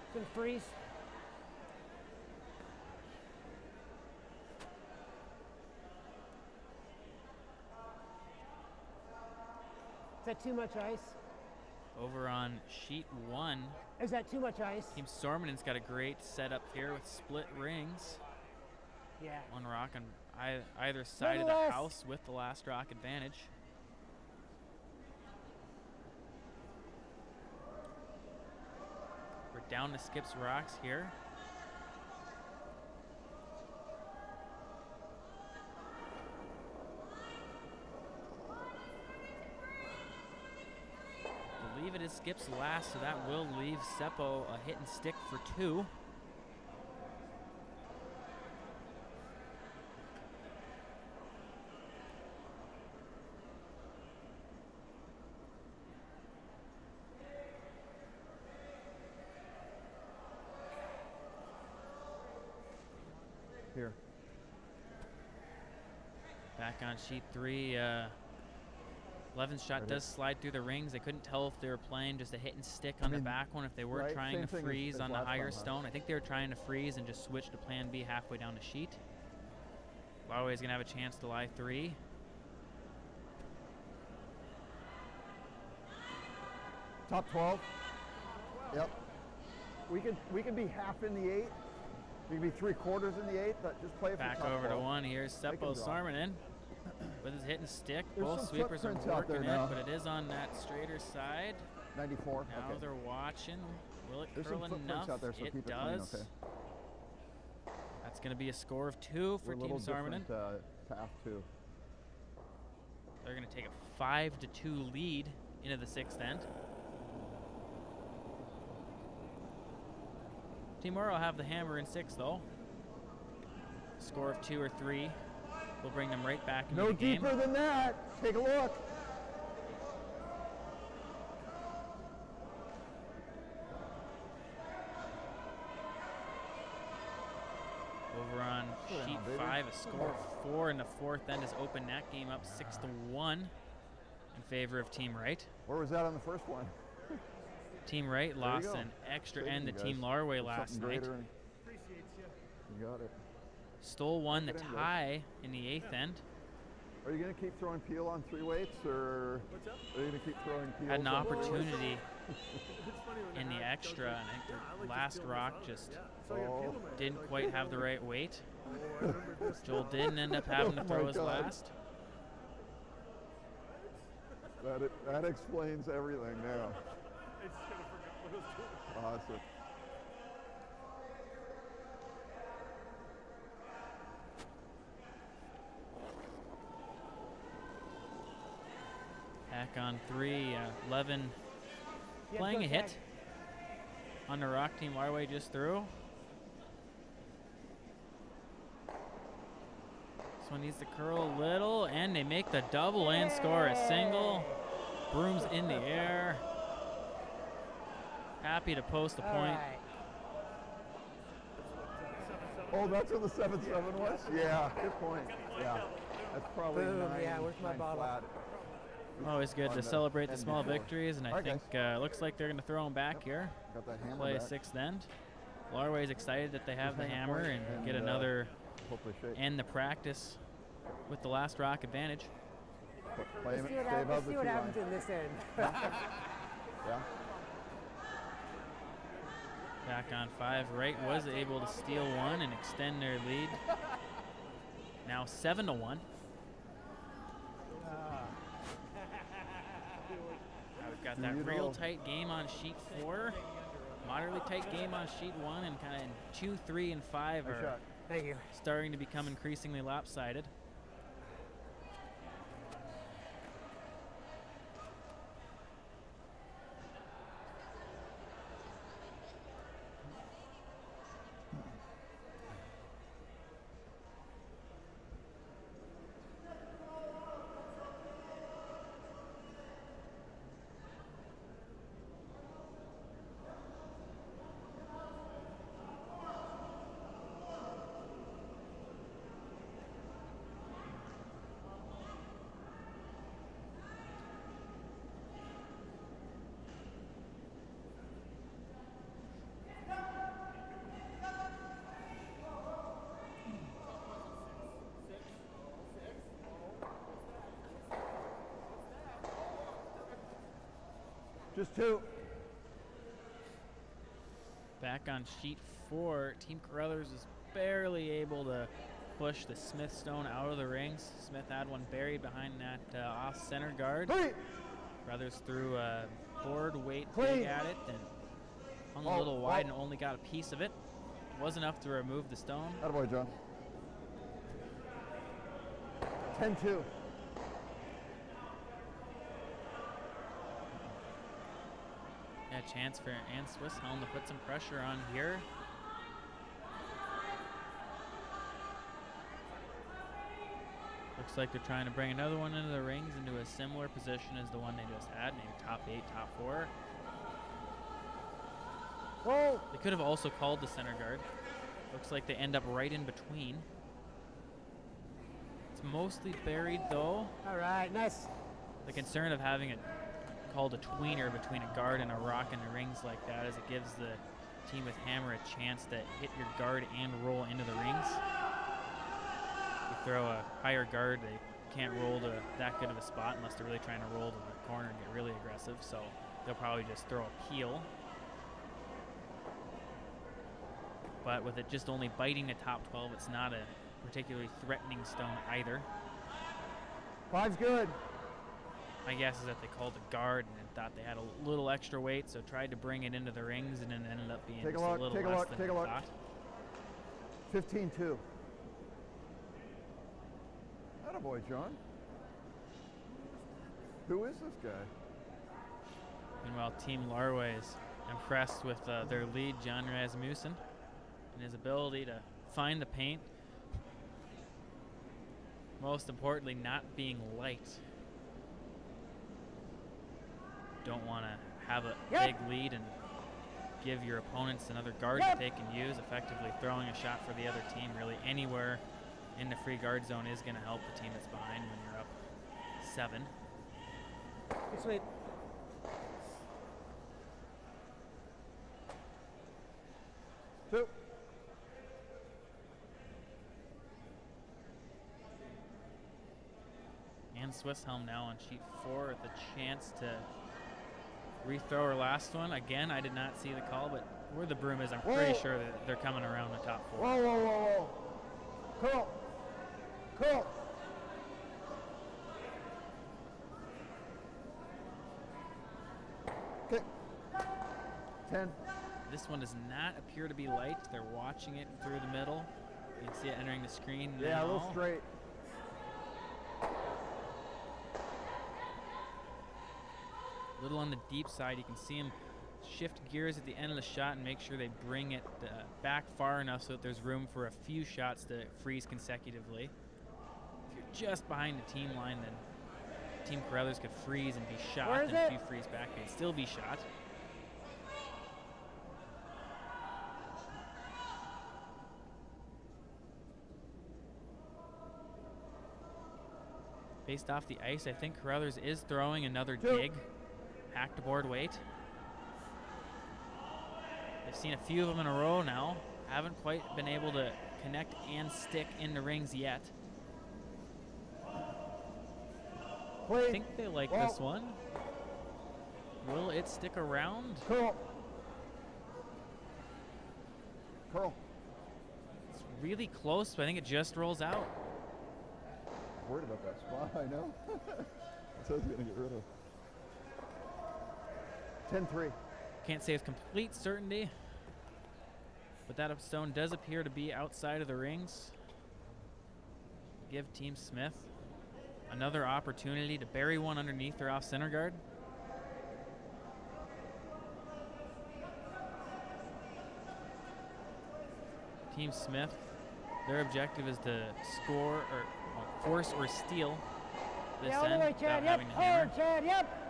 It's gonna freeze. that too much ice? Over on sheet 1, Is that too much ice? Team Sormunen's got a great setup here with split rings. Yeah. One rock on either side of the house with the last rock advantage. We're down to Skip's rocks here. I believe it is Skip's last, so that will leave Seppo a hit and stick for 2. Here. Back on sheet 3, Levin's shot does slide through the rings. I couldn't tell if they were playing just a hit and stick on the back one, if they were right, trying to same thing freeze as on the last higher time, huh? stone. I think they were trying to freeze and just switch to plan B halfway down the sheet. Laraway's gonna have a chance to lie 3. Top 12. Yep. We can be half in the 8. We can be 3/4 in the 8, but just play it for Back top over 12. to 1. Here's Seppo draw. Sormunen with his hit and stick. There's Both some sweepers are footprints out there working it, now. but it is on that straighter side. 94. Now Okay. they're watching. Will it There's curl some footprints enough? out there, so It keep it does. clean. Okay. That's going to be a score of 2 for We're a Team little Sormunen. different path too. They're going to take a 5-2 lead into the 6th end. Team Moir will have the hammer in 6 though. Score of 2 or 3 will bring them right back into No the game. deeper than that. Take a look. Over on Slow sheet down, baby. 5, a score of 4 in the 4th end has opened that game up 6-1 in favor of Team Wright. Where was that on the first one? Team Wright you lost go. an extra Saving end to you Team guys. Laraway There's last something night. greater in- You got it. Stole one, the Get in, guys. tie in the 8th end. Are you going to keep throwing peel on 3 weights, or What's up? are you going to keep throwing peel? Had an on 4 weights? opportunity It's funny when in they the have extra, and I think Yeah, I the like last to peel rock my just Yeah. So I got peel in my hand, didn't like, quite have the right weight. Oh, I remember this Joel now. didn't end up having to Oh throw my his God. last. That explains everything now. I just kind of forgot what I was doing. Awesome. Back on 3, Levin Yeah, playing go a hit tag. on the rock. Team Laraway just threw. This one needs to curl a little, and they make the double and score a single. Brooms in the air. Happy to post a All point. right. Oh, that's what the 7-7 was? Yeah, good point. Yeah. That's probably Boom, 9, yeah, where's my 9 bottle? flat. Always good to On celebrate the end small before. victories, and I All right, think looks like they're going to throw them back here. Got that hammer Play a back. 6th end. Laraway's excited that they have Just the hang a hammer point and get and, another Hopefully shake. end the practice with the last rock advantage. Play him, Let's see stay what, above let's the see what 2 happens line. in this end. Yeah. Back on 5, Wright was able to steal one and extend their lead. Now 7-1. We've got that You real know- tight game on sheet 4, moderately tight game on sheet 1, and kind of 2, 3, and 5 Nice are shot. Thank you. starting to become increasingly lopsided. Just 2. Back on sheet 4, Team Carothers is barely able to push the Smith stone out of the rings. Smith had one buried behind that off-center guard. 3. Carothers threw a board weight Clean. dig at it and hung a little wide and only got a piece of it. Wasn't enough to remove the stone. Attaboy, John. 10-2. Yeah, chance for Ann Swisshelm to put some pressure on here. Looks like they're trying to bring another one into the rings into a similar position as the one they just had, maybe top 8, top 4. Whoa. They could have also called the center guard. Looks like they end up right in between. It's mostly buried though. All right, nice. The concern of having it called a tweener between a guard and a rock in the rings like that is it gives the team with hammer a chance to hit your guard and roll into the rings. If you throw a higher guard, they can't roll to that good of a spot unless they're really trying to roll to the corner and get really aggressive, so they'll probably just throw a peel. But with it just only biting the top 12, it's not a particularly threatening stone either. 5's good. My guess is that they called a guard and thought they had a little extra weight, so tried to bring it into the rings and then ended up being Take a just a look, little take a less look, than take a they look. thought. 15-2. Attaboy, John. Who is this guy? Meanwhile, Team Laraway is impressed with their lead, John Rasmussen, and his ability to find the paint. Most importantly, not being light. Don't want to have a big lead and give your opponents another guard that they can use, effectively throwing a shot for the other team. Really anywhere in the free guard zone is going to help the team that's behind when you're up 7. Good sweep. Two. And Swisshelm now on sheet 4 with a chance to rethrow her last one. Again, I did not see the call, but where the broom is, I'm pretty sure that they're coming around the top 4. Whoa, whoa, whoa, whoa. Cool. Cool. Okay. 10. This one does not appear to be light. They're watching it through the middle. You can see it entering the screen now. Yeah, a little straight. A little on the deep side. You can see him shift gears at the end of the shot and make sure they bring it back far enough so that there's room for a few shots to freeze consecutively. If you're just behind the team line, then Team Carothers could freeze and be shot, and if you freeze back, they'd still be shot. Based off the ice, I think Carothers is throwing another dig. Hacked board weight. They've seen a few of them in a row now. Haven't quite been able to connect and stick in the rings yet. I think they like this one. Will it stick around? Curl. Curl. It's really close, but I think it just rolls out. Worried about that spot, I know. That's what I was going to get rid of. 10-3. Can't say with complete certainty, but that stone does appear to be outside of the rings. Give Team Smith another opportunity to bury one underneath their off-center guard. Team Smith, their objective is to score or force or steal this Yeah, all the end way, without Chad. having Yep. to hammer. Hard, Chad. Yep.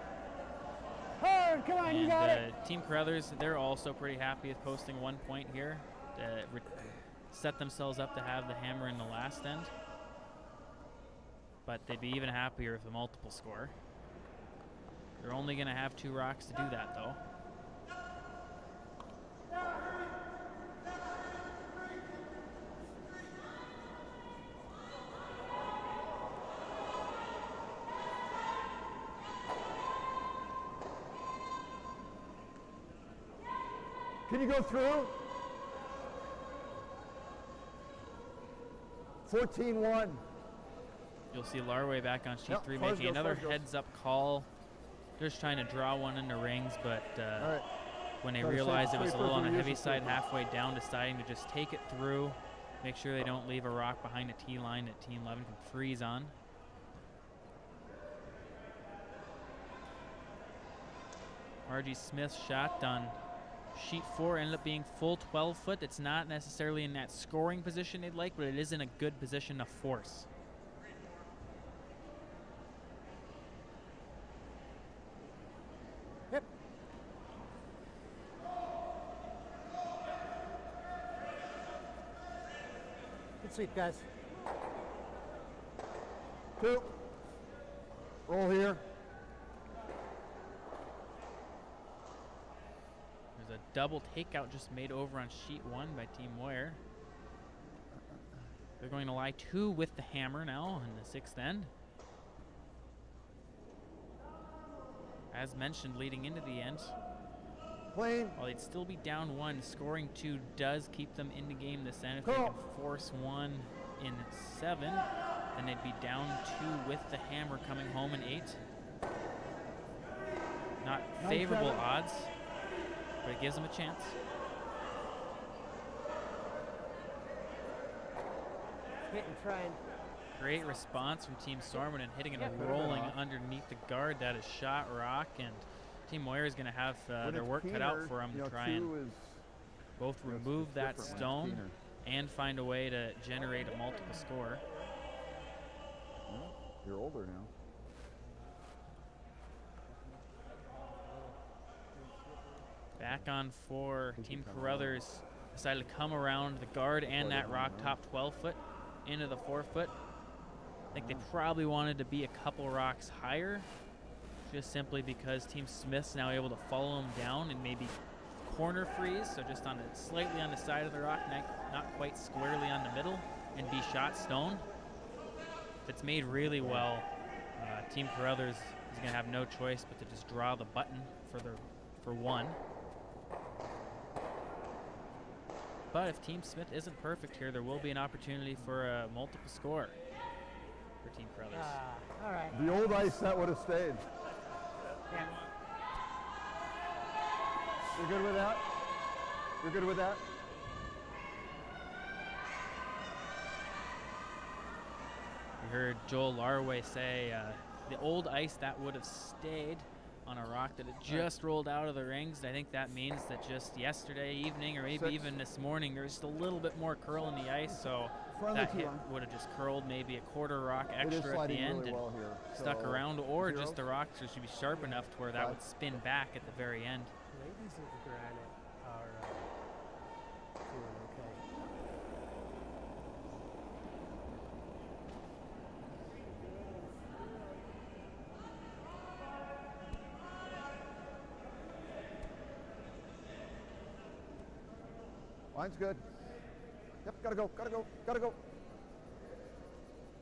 Hard. Come on, you And got it. Team Carothers, they're also pretty happy with posting 1 point here to set themselves up to have the hammer in the last end. But they'd be even happier with a multiple score. They're only going to have 2 rocks to do that, though. Can you go through? 14-1. You'll see Laraway back on sheet Yep, 3 far as making goes, another far as goes. heads-up call. Just trying to draw one in the rings, but All right. when they Try to realized it was a save little on the for heavy use side of halfway down, deciding to just take it through, make sure they don't leave a rock behind the tee line that Team Levin can freeze on. Margie Smith's shot on sheet 4 ended up being full 12 foot. It's not necessarily in that scoring position they'd like, but it is in a good position to force. Yep. Good sweep, guys. 2. Roll here. There's a double takeout just made over on sheet 1 by Team Moir. They're going to lie 2 with the hammer now in the 6th end. As mentioned, leading into the end, Clean. while they'd still be down 1, scoring 2 does keep them in the game this end. If they can force 1 in 7, then they'd be down 2 with the hammer coming home in 8. Not favorable odds, but it gives them a chance. Hit and trying. Great response from Team Sormunen, hitting and rolling underneath the guard. That is shot rock, and Team Moir is going to have their work cut out for them to try and both remove that stone and find a way to generate a multiple score. Well, you're older now. Back on 4, Team Carothers decided to come around the guard and that rock top 12 foot into the 4 foot. I think they probably wanted to be a couple rocks higher, just simply because Team Smith's now able to follow them down and maybe corner freeze, so just on slightly on the side of the rock, not quite squarely on the middle, and be shot stone. If it's made really well, Team Carothers is going to have no choice but to just draw the button for 1. But if Team Smith isn't perfect here, there will be an opportunity for a multiple score for Team Carothers. All right. The old ice that would have stayed. Yeah. You're good with that? You're good with that? We heard Joel Laraway say the old ice that would have stayed on a rock that had just rolled out of the rings. I think that means that just yesterday evening or maybe even this morning there was just a little bit more curl in the ice, so that hit would have just curled maybe a quarter rock extra at the end and stuck around, or just the rocks should be sharp enough to where that would spin back at the very end. Ladies of the granite are doing okay. Line's good. Yep, gotta go, gotta go, gotta go.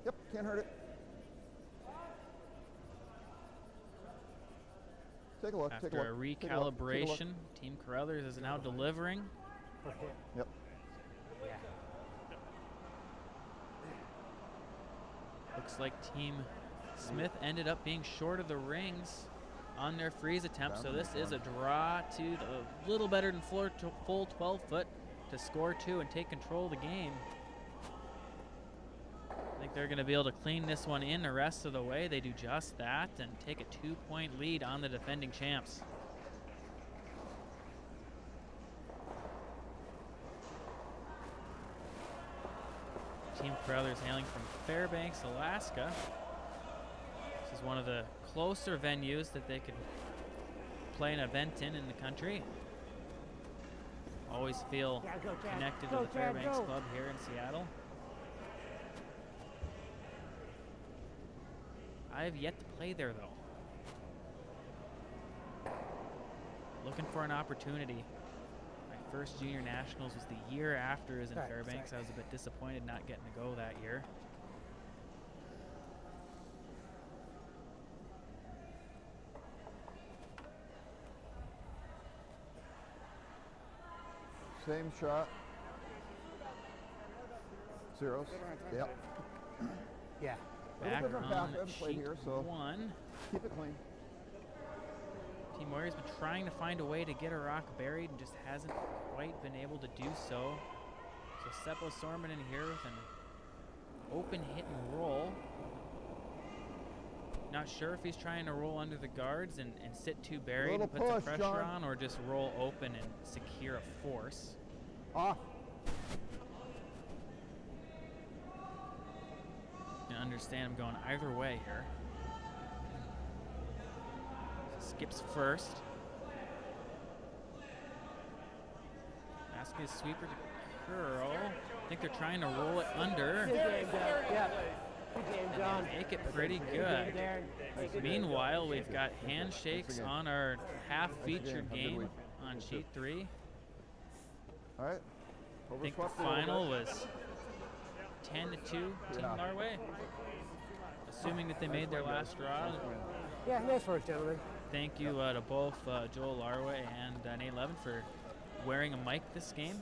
Yep, can't hurt it. Take a look, take a look. After a take a look, take a look. recalibration, Team Carothers is now delivering. Yep. Yeah. Looks like Team Smith ended up being short of the rings on their freeze attempt, so this is a draw to a little better than full 12 foot to score 2 and take control of the game. I think they're going to be able to clean this one in the rest of the way. They do just that and take a 2-point lead on the defending champs. Team Carothers hailing from Fairbanks, Alaska. This is one of the closer venues that they could play an event in the country. Always feel connected to the Fairbanks Club here in Seattle. I have yet to play there though. Looking for an opportunity. My first junior nationals was the year after I was in Fairbanks. I was a bit disappointed not getting to go that year. Same shot. Zeros. Yep. Yeah. Back Little different path. on I haven't played sheet here, so 1. keep it clean. Team Moir's been trying to find a way to get a rock buried and just hasn't quite been able to do so. So Seppo Sormunen here with an open hit and roll. Not sure if he's trying to roll under the guards and sit too buried and put some pressure on, or just roll open and secure a force. Off. You can understand him going either way here. Skips first. Asking his sweeper to curl. I think they're trying to roll it under. Good game, Darren. Yeah. Good game, John. And they make it pretty Good good. game, Darren. Meanwhile, we've got handshakes on our half-featured game on sheet 3. All right. I think the final was 10-2 Team Laraway. Assuming that they made their last draw. Yeah, nice work, gentlemen. Thank you to both Joel Laraway and Nate Levin for wearing a mic this game.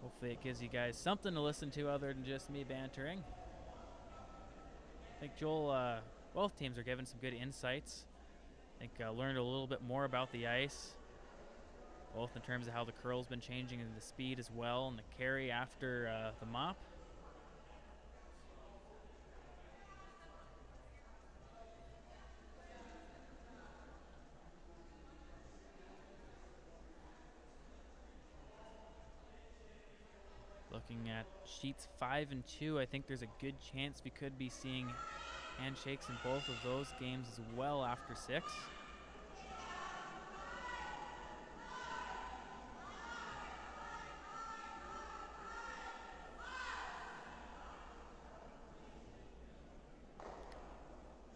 Hopefully it gives you guys something to listen to other than just me bantering. I think Joel, both teams are giving some good insights. I think learned a little bit more about the ice, both in terms of how the curl's been changing and the speed as well, and the carry after the mop. Looking at sheets 5 and 2, I think there's a good chance we could be seeing handshakes in both of those games as well after 6.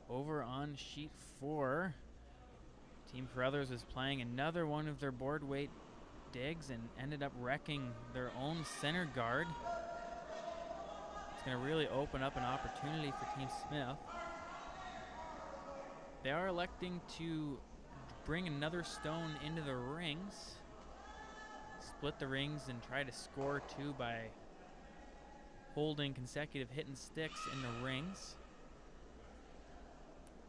Over on sheet 4, Team Carothers was playing another one of their board weight digs and ended up wrecking their own center guard. It's going to really open up an opportunity for Team Smith. They are electing to bring another stone into the rings, split the rings and try to score 2 by holding consecutive hit and sticks in the rings.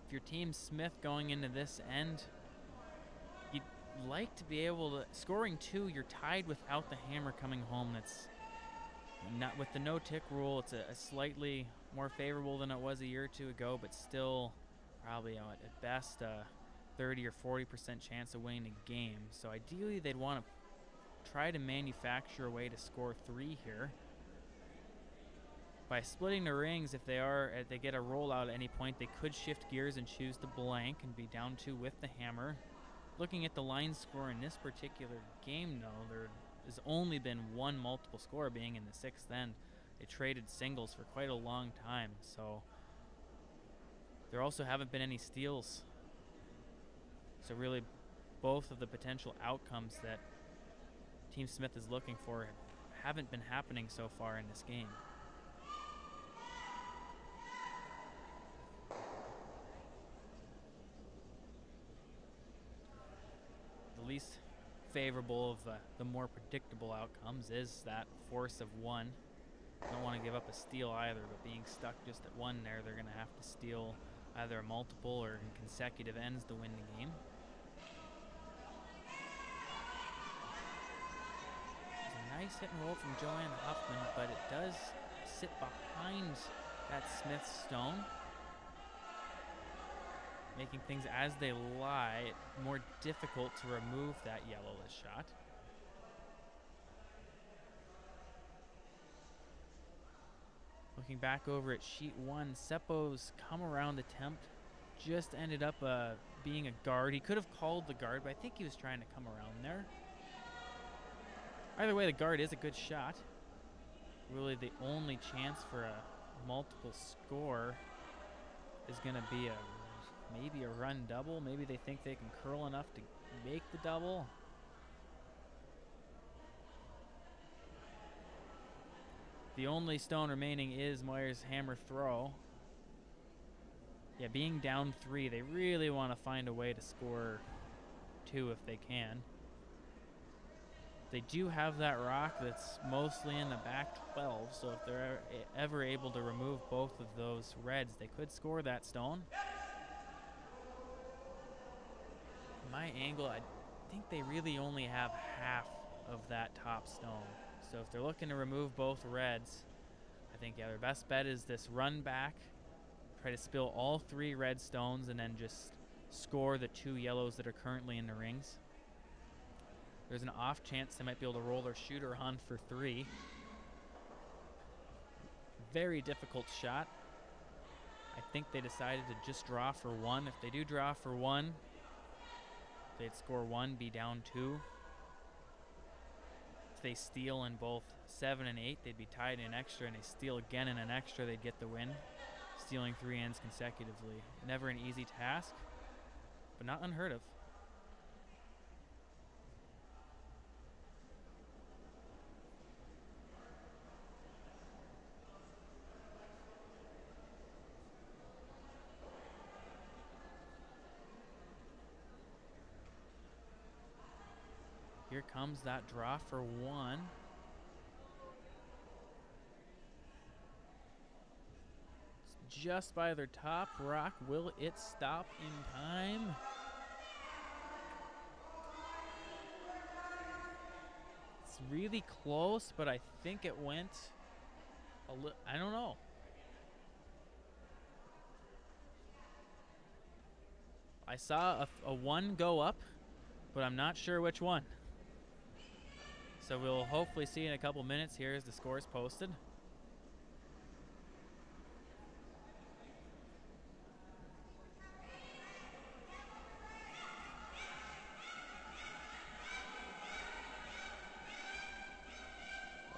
If you're Team Smith going into this end, you'd like to be able to, scoring 2, you're tied without the hammer coming home. That's not with the no tick rule. It's a slightly more favorable than it was a year or 2 ago, but still probably at best 30 or 40% chance of winning a game. So ideally they'd want to try to manufacture a way to score 3 here. By splitting the rings, if they get a rollout at any point, they could shift gears and choose the blank and be down 2 with the hammer. Looking at the line score in this particular game, though, there has only been one multiple score, being in the 6th end. They traded singles for quite a long time, so there also haven't been any steals. So really, both of the potential outcomes that Team Smith is looking for haven't been happening so far in this game. The least favorable of the more predictable outcomes is that force of 1. Don't want to give up a steal either, but being stuck just at 1 there, they're going to have to steal either a multiple or in consecutive ends to win the game. It's a nice hit and roll from Joanne Huffman, but it does sit behind that Smith stone, making things as they lie more difficult to remove that yellowless shot. Looking back over at sheet 1, Seppo's come around attempt just ended up being a guard. He could have called the guard, but I think he was trying to come around there. Either way, the guard is a good shot. Really, the only chance for a multiple score is going to be maybe a run double. Maybe they think they can curl enough to make the double. The only stone remaining is Moir's hammer throw. Yeah, being down 3, they really want to find a way to score 2 2 if they can. They do have that rock that's mostly in the back 12, so if they're ever able to remove both of those reds, they could score that stone. My angle, I think they really only have half of that top stone. So if they're looking to remove both reds, I think, yeah, their best bet is this run back, try to spill all 3 red stones, and then just score the 2 yellows that are currently in the rings. There's an off chance they might be able to roll their shooter on for 3. Very difficult shot. I think they decided to just draw for 1. If they do draw for 1, they'd score 1, be down 2. If they steal in both 7 and 8, they'd be tied in extra, and they steal again in an extra, they'd get the win. Stealing 3 ends consecutively. Never an easy task, but not unheard of. Here comes that draw for 1. It's just by their top rock. Will it stop in time? It's really close, but I think it went a little, I don't know. I saw a 1 go up, but I'm not sure which one. So we'll hopefully see in a couple minutes here as the score is posted.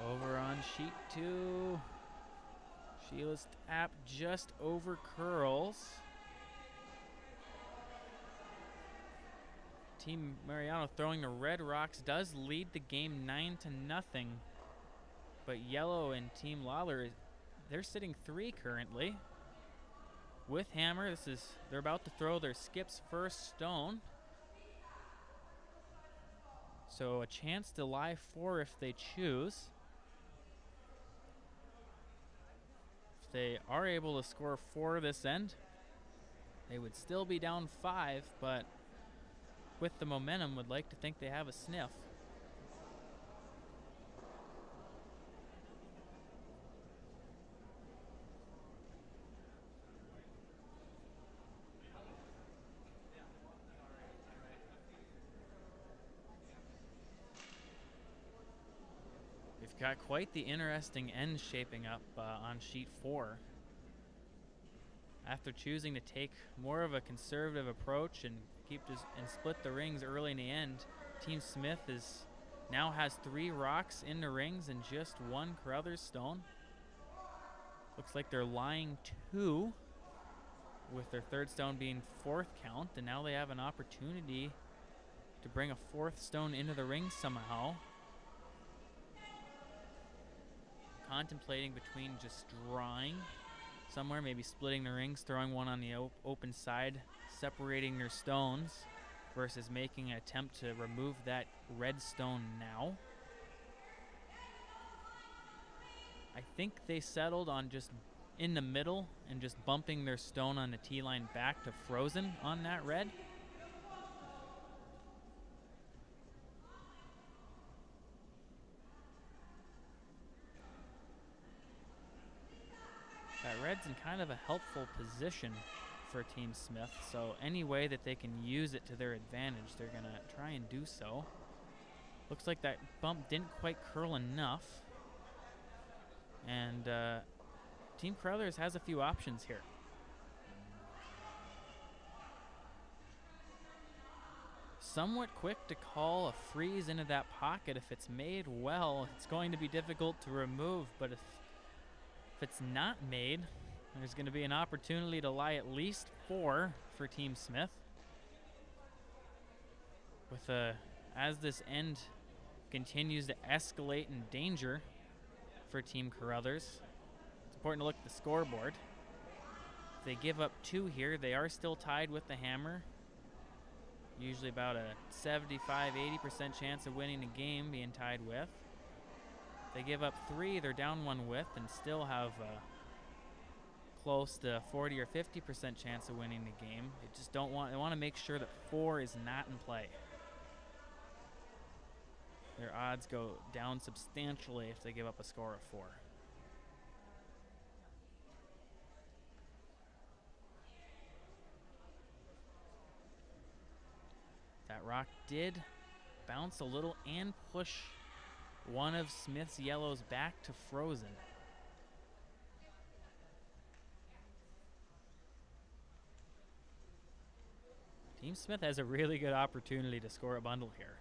Over on sheet 2. Sheila's tap just over curls. Team Mariano throwing the red rocks does lead the game 9-0, but yellow and Team Lawler, they're sitting 3 currently. With hammer, they're about to throw their skip's first stone. So a chance to lie 4 if they choose. If they are able to score 4 this end, they would still be down 5, but with the momentum, would like to think they have a sniff. We've got quite the interesting end shaping up on sheet 4. After choosing to take more of a conservative approach and split the rings early in the end, Team Smith now has 3 rocks in the rings and just 1 Carothers stone. Looks like they're lying 2, with their 3rd stone being 4th count, and now they have an opportunity to bring a 4th stone into the ring somehow. Contemplating between just drawing somewhere, maybe splitting the rings, throwing 1 on the open side, separating their stones, versus making an attempt to remove that red stone now. I think they settled on just in the middle and just bumping their stone on the T-line back to frozen on that red. That red's in kind of a helpful position for Team Smith, so any way that they can use it to their advantage, they're going to try and do so. Looks like that bump didn't quite curl enough, and Team Carothers has a few options here. Somewhat quick to call a freeze into that pocket. If it's made well, it's going to be difficult to remove, but if it's not made, there's going to be an opportunity to lie at least 4 for Team Smith. As this end continues to escalate in danger for Team Carothers, it's important to look at the scoreboard. If they give up 2 here, they are still tied with the hammer. Usually about a 75-80% chance of winning a game, being tied with. If they give up 3, they're down 1 with, and still have close to 40 or 50% chance of winning the game. They want to make sure that 4 is not in play. Their odds go down substantially if they give up a score of 4. That rock did bounce a little and push one of Smith's yellows back to frozen. Team Smith has a really good opportunity to score a bundle here.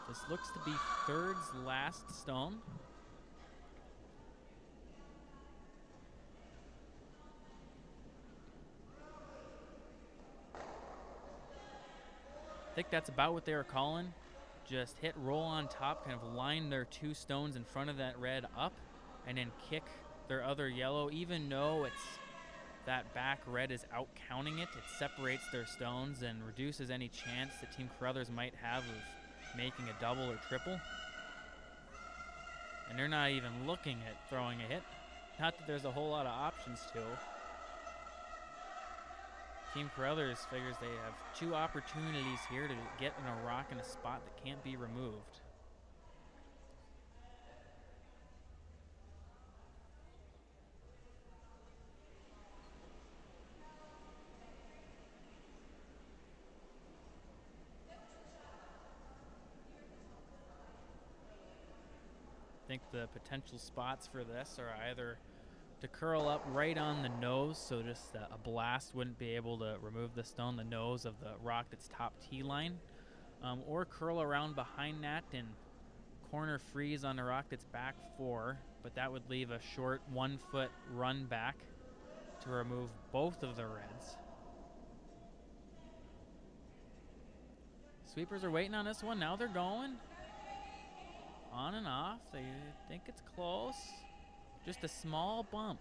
This looks to be Third's last stone. I think that's about what they were calling. Just hit roll on top, kind of line their 2 stones in front of that red up, and then kick their other yellow. Even though that back red is out counting it, it separates their stones and reduces any chance that Team Carothers might have of making a double or triple. And they're not even looking at throwing a hit. Not that there's a whole lot of options to. Team Carothers figures they have 2 opportunities here to get in a rock in a spot that can't be removed. I think the potential spots for this are either to curl up right on the nose, so just a blast wouldn't be able to remove the stone, the nose of the rock that's top T line, or curl around behind that and corner freeze on the rock that's back 4, but that would leave a short 1-foot run back to remove both of the reds. Sweepers are waiting on this one. Now they're going on and off. They think it's close. Just a small bump.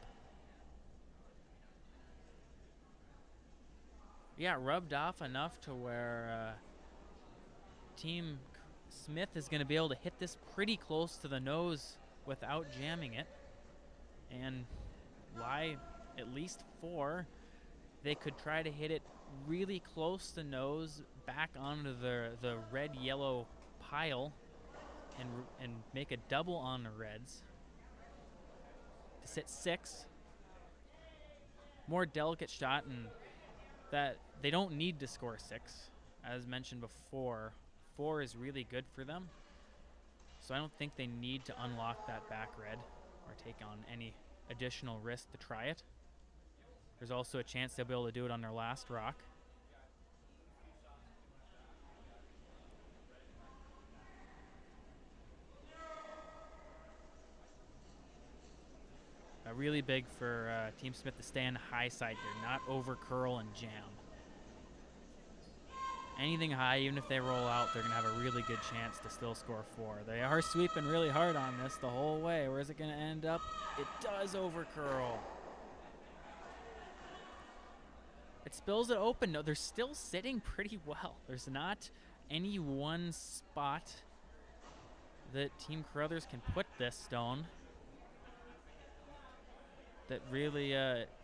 Yeah, rubbed off enough to where Team Smith is going to be able to hit this pretty close to the nose without jamming it. And why at least 4, they could try to hit it really close to nose back onto the red-yellow pile and make a double on the reds. To sit 6. More delicate shot, and that they don't need to score 6. As mentioned before, 4 is really good for them. So I don't think they need to unlock that back red or take on any additional risk to try it. There's also a chance they'll be able to do it on their last rock. Really big for Team Smith to stay on the high side here, not over curl and jam. Anything high, even if they roll out, they're going to have a really good chance to still score 4. They are sweeping really hard on this the whole way. Where is it going to end up? It does over curl. It spills it open. No, they're still sitting pretty well. There's not any one spot that Team Carothers can put this stone that really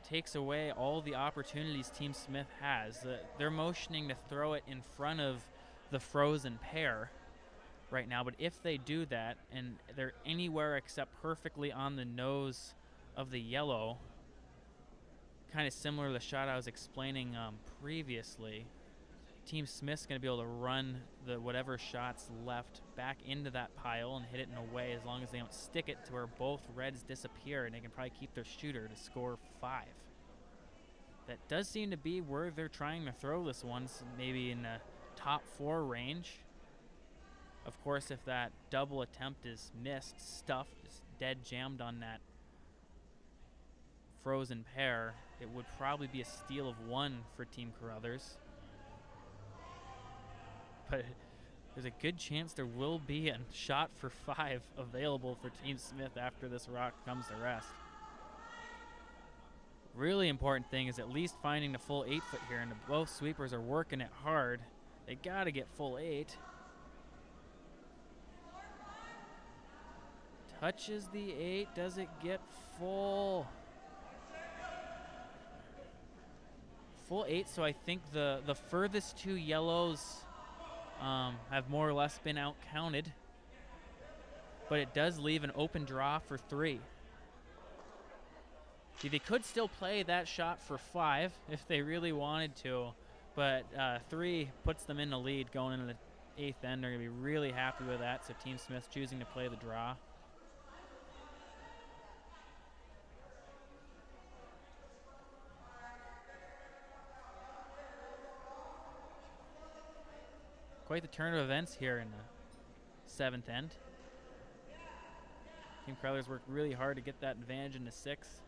takes away all the opportunities Team Smith has. They're motioning to throw it in front of the frozen pair right now, but if they do that and they're anywhere except perfectly on the nose of the yellow, kind of similar to the shot I was explaining previously, Team Smith's going to be able to run the whatever shots left back into that pile and hit it in a way, as long as they don't stick it to where both reds disappear, and they can probably keep their shooter to score 5. That does seem to be where they're trying to throw this one, so maybe in the top 4 range. Of course, if that double attempt is missed, stuffed, is dead jammed on that frozen pair, it would probably be a steal of 1 for Team Carothers. But there's a good chance there will be a shot for 5 available for Team Smith after this rock comes to rest. Really important thing is at least finding the full 8-foot here, and both sweepers are working it hard. They got to get full 8. Touches the 8. Does it get full? Full 8, so I think the furthest 2 yellows have more or less been out counted. But it does leave an open draw for 3. See, they could still play that shot for 5 if they really wanted to, but 3 puts them in the lead going into the 8th end. They're going to be really happy with that, so Team Smith choosing to play the draw. Quite the turn of events here in the 7th end. Team Carothers worked really hard to get that advantage in the 6th.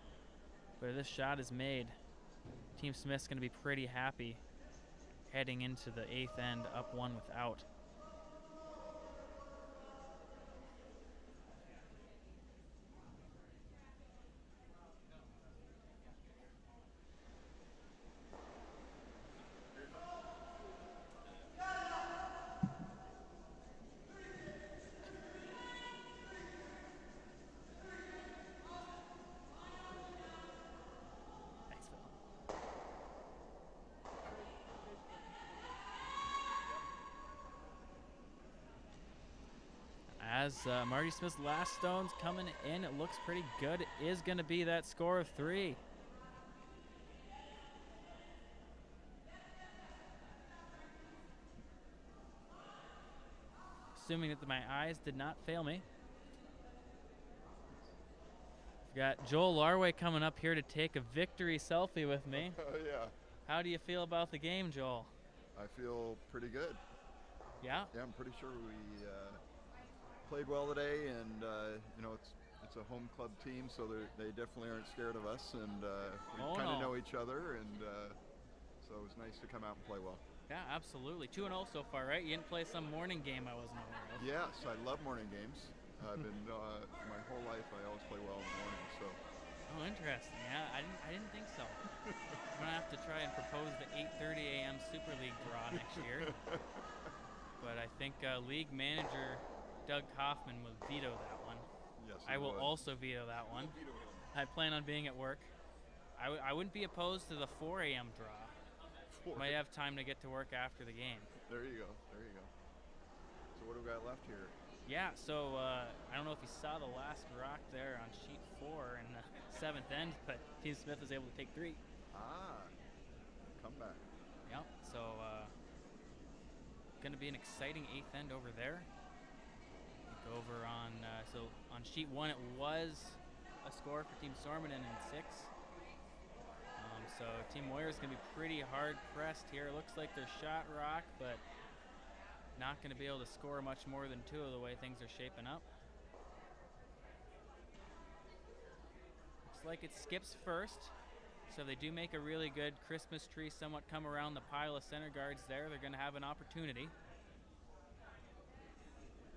But if this shot is made, Team Smith's going to be pretty happy heading into the 8th end up 1 without. As Marty Smith's last stone's coming in, it looks pretty good. It is going to be that score of 3. Assuming that my eyes did not fail me. We've got Joel Laraway coming up here to take a victory selfie with me. Yeah. How do you feel about the game, Joel? I feel pretty good. Yeah? Yeah, I'm pretty sure we played well today, and you know, it's a home club team, so they definitely aren't scared of us, and we kind of know each other, and so it was nice to come out and play well. Yeah, absolutely. 2-0 so far, right? You didn't play some morning game I wasn't aware of. Yes, I love morning games. I've been my whole life. I always play well in the morning. So. Oh, interesting. Yeah, I didn't think so. I'm gonna have to try and propose the 8:30 a.m. Super League draw next year. But I think league manager Doug Kaufman will veto that one. Yes, I will also veto that one. I plan on being at work. I wouldn't be opposed to the 4 a.m. draw. Might have time to get to work after the game. There you go. There you go. So what do we got left here? Yeah, so I don't know if you saw the last rock there on sheet 4 in the 7th end, but Team Smith was able to take 3. Comeback. Yep, so going to be an exciting 8th end over there. Over on, so on sheet 1 it was a score for Team Sormunen in 6. So Team Moir is going to be pretty hard pressed here. Looks like they're shot rock, but not going to be able to score much more than 2 of the way things are shaping up. Looks like it skips first. So if they do make a really good Christmas tree somewhat come around the pile of center guards there, they're going to have an opportunity.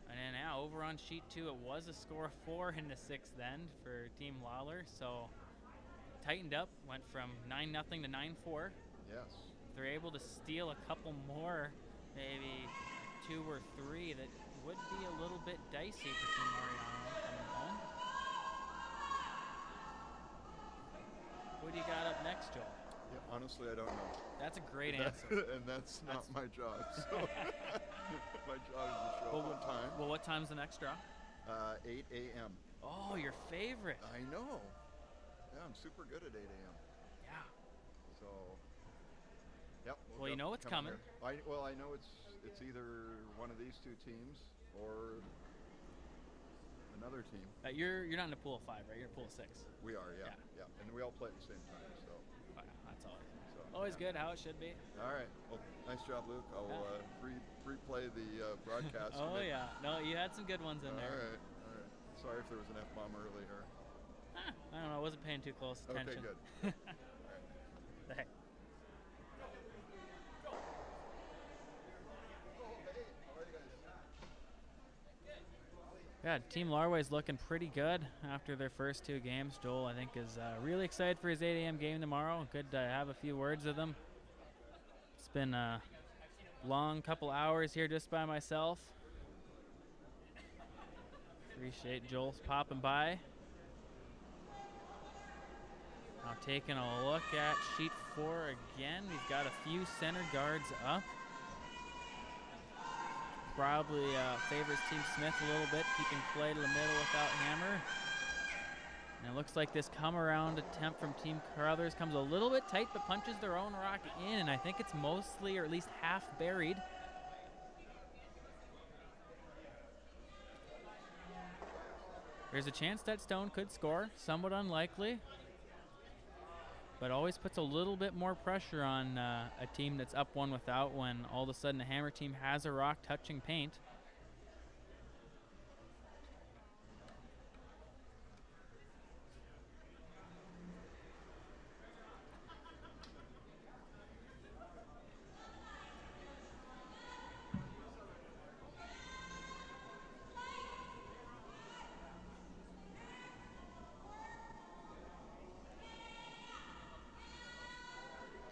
And then now over on sheet 2, it was a score of 4 in the 6th end for Team Lawler. So tightened up, went from 9-0 to 9-4. Yes. If they're able to steal a couple more, maybe 2 or 3, that would be a little bit dicey for Team Mariano coming home. What do you got up next, Joel? Yeah, honestly, I don't know. That's a great answer. And that's not my job. So my job is to show up on time. Well, what time's the next draw? 8 a.m. Oh, your favorite. I know. Yeah, I'm super good at 8 a.m. Yeah. So, yep. Well, you know what's coming. I know it's either one of these 2 teams or another team. You're not in a pool of 5, right? You're in a pool of 6. We are, yeah. And we all play at the same time, so. Oh, yeah, that's always good, how it should be. All right. Well, nice job, Luke. I'll replay the broadcast. Oh, yeah. No, you had some good ones in there. All right. Sorry if there was an F-bomb earlier. I don't know. I wasn't paying too close attention. Okay, good. All right. Hey. God, Team Laraway's looking pretty good after their first 2 games. Joel, I think, is really excited for his 8 a.m. game tomorrow. Good to have a few words with him. It's been a long couple hours here just by myself. Appreciate Joel popping by. Now taking a look at sheet 4 again. We've got a few center guards up. Probably favors Team Smith a little bit, keeping play to the middle without hammer. And it looks like this come-around attempt from Team Carothers comes a little bit tight, but punches their own rock in, and I think it's mostly, or at least half buried. There's a chance that Stone could score, somewhat unlikely, but always puts a little bit more pressure on a team that's up 1 without when all of a sudden the hammer team has a rock touching paint.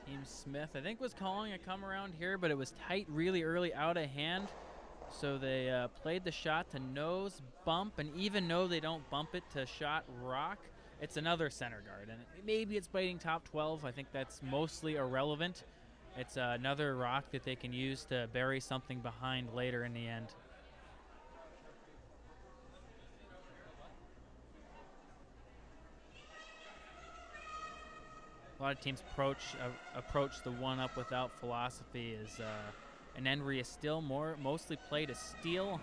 Team Smith, I think, was calling a come around here, but it was tight really early, out of hand. So they played the shot to nose bump, and even though they don't bump it to shot rock, it's another center guard. And maybe it's biting top 12. I think that's mostly irrelevant. It's another rock that they can use to bury something behind later in the end. A lot of teams approach the 1 up without philosophy as an end where you still mostly play to steal,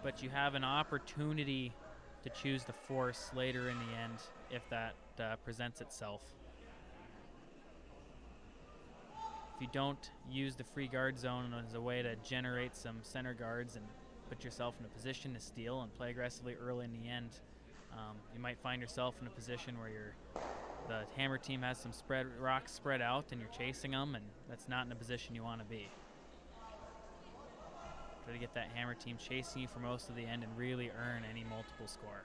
but you have an opportunity to choose the force later in the end if that presents itself. If you don't use the free guard zone as a way to generate some center guards and put yourself in a position to steal and play aggressively early in the end, you might find yourself in a position where the hammer team has some rocks spread out and you're chasing them, and that's not in a position you want to be. Try to get that hammer team chasing you for most of the end and really earn any multiple score.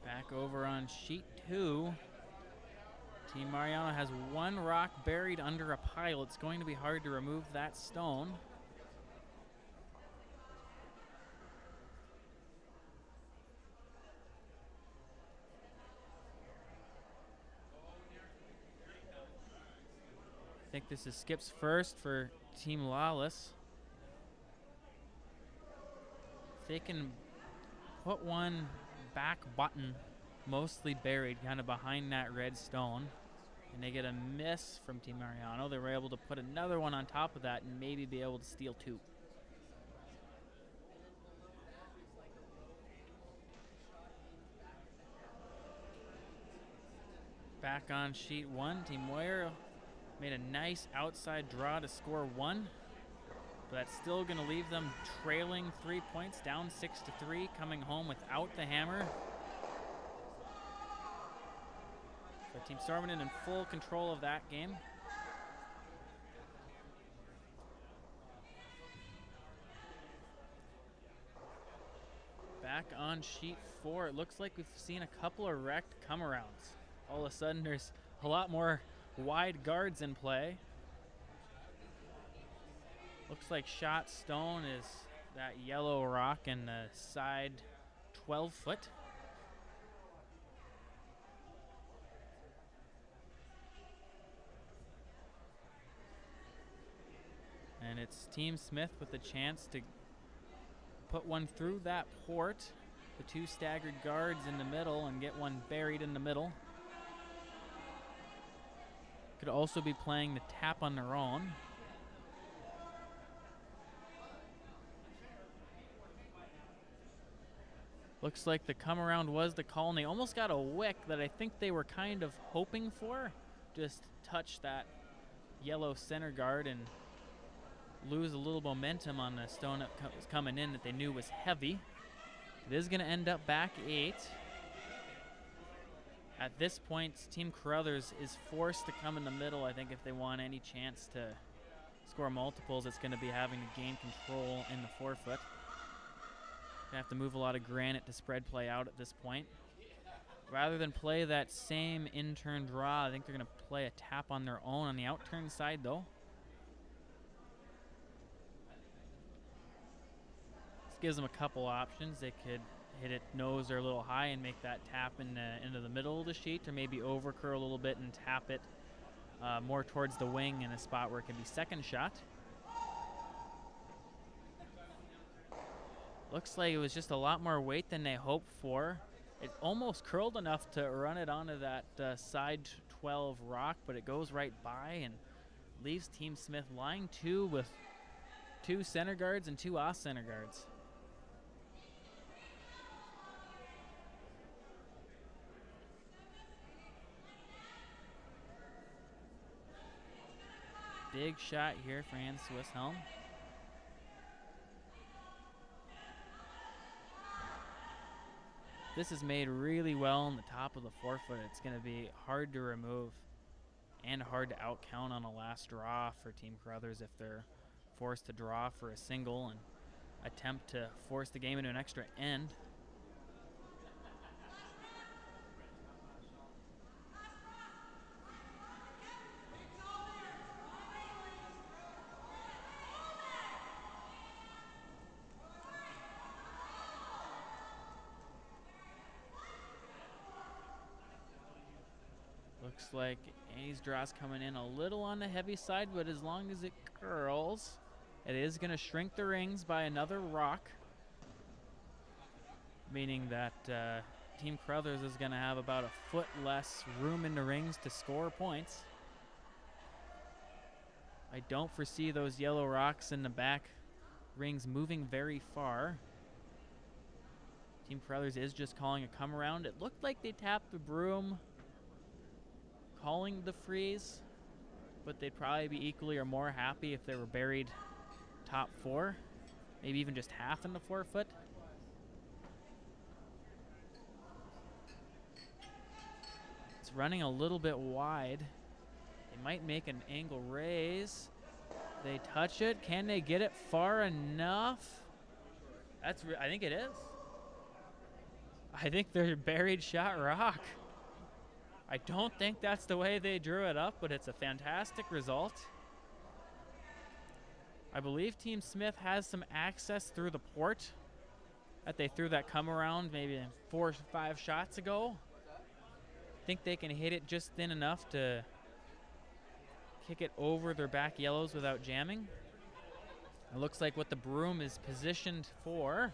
Back over on sheet 2. Team Mariano has 1 rock buried under a pile. It's going to be hard to remove that stone. I think this is skips first for Team Lawless. If they can put 1 back button mostly buried kind of behind that red stone, and they get a miss from Team Mariano, they were able to put another one on top of that and maybe be able to steal 2. Back on sheet 1, Team Moir made a nice outside draw to score 1. But that's still going to leave them trailing 3 points, down 6-3, coming home without the hammer. So Team Sormunen in full control of that game. Back on sheet 4, it looks like we've seen a couple of wrecked come-arounds. All of a sudden, there's a lot more wide guards in play. Looks like shot stone is that yellow rock in the side 12-foot. And it's Team Smith with the chance to put 1 through that port. The 2 staggered guards in the middle and get 1 buried in the middle. Could also be playing the tap on their own. Looks like the come around was the call, and they almost got a wick that I think they were kind of hoping for. just touch that yellow center guard and lose a little momentum on the stone that was coming in that they knew was heavy. It is going to end up back 8. At this point, Team Carothers is forced to come in the middle. I think if they want any chance to score multiples, it's going to be having to gain control in the forefoot. Going to have to move a lot of granite to spread play out at this point. Rather than play that same in-turn draw, I think they're going to play a tap on their own on the out-turn side, though. This gives them a couple options. They could hit it nose or a little high and make that tap into the middle of the sheet, or maybe overcurl a little bit and tap it more towards the wing in a spot where it can be second shot. Looks like it was just a lot more weight than they hoped for. It almost curled enough to run it onto that side 12 rock, but it goes right by and leaves Team Smith line 2 with 2 center guards and 2 off center guards. Big shot here for Ann Swisshelm. This is made really well on the top of the forefoot. It's going to be hard to remove and hard to outcount on a last draw for Team Carothers if they're forced to draw for a single and attempt to force the game into an extra end. Looks like Annie's draw's coming in a little on the heavy side, but as long as it curls, it is going to shrink the rings by another rock, meaning that Team Carothers is going to have about a foot less room in the rings to score points. I don't foresee those yellow rocks in the back rings moving very far. Team Carothers is just calling a come around. It looked like they tapped the broom calling the freeze, but they'd probably be equally or more happy if they were buried top 4, maybe even just half in the forefoot. It's running a little bit wide. They might make an angle raise. They touch it. Can they get it far enough? I think it is. I think they're buried shot rock. I don't think that's the way they drew it up, but it's a fantastic result. I believe Team Smith has some access through the port that they threw that come around maybe 4 or 5 shots ago. I think they can hit it just thin enough to kick it over their back yellows without jamming. It looks like what the broom is positioned for.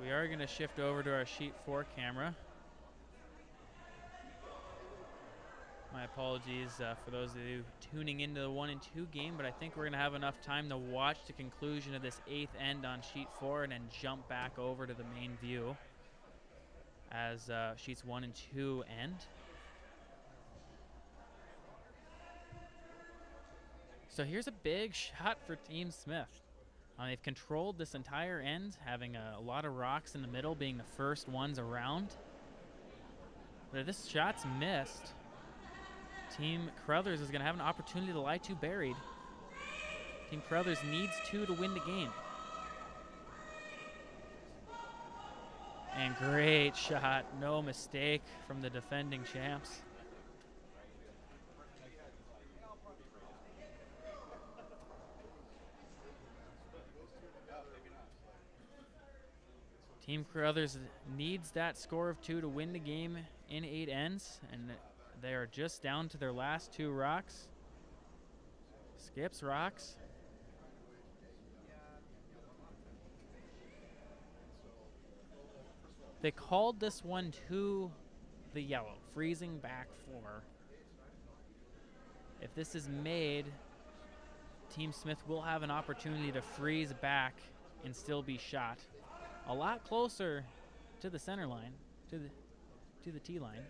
We are going to shift over to our sheet 4 camera. My apologies for those of you tuning into the 1 and 2 game, but I think we're going to have enough time to watch the conclusion of this 8th end on sheet 4 and then jump back over to the main view as sheets 1 and 2 end. So here's a big shot for Team Smith. They've controlled this entire end, having a lot of rocks in the middle, being the first ones around. But if this shot's missed, Team Carothers is going to have an opportunity to lie 2 buried. Team Carothers needs 2 to win the game. And great shot, no mistake from the defending champs. Team Carothers needs that score of 2 to win the game in 8 ends, and they are just down to their last 2 rocks. Skips rocks. They called this one to the yellow, freezing back 4. If this is made, Team Smith will have an opportunity to freeze back and still be shot. A lot closer to the center line, to the tee line.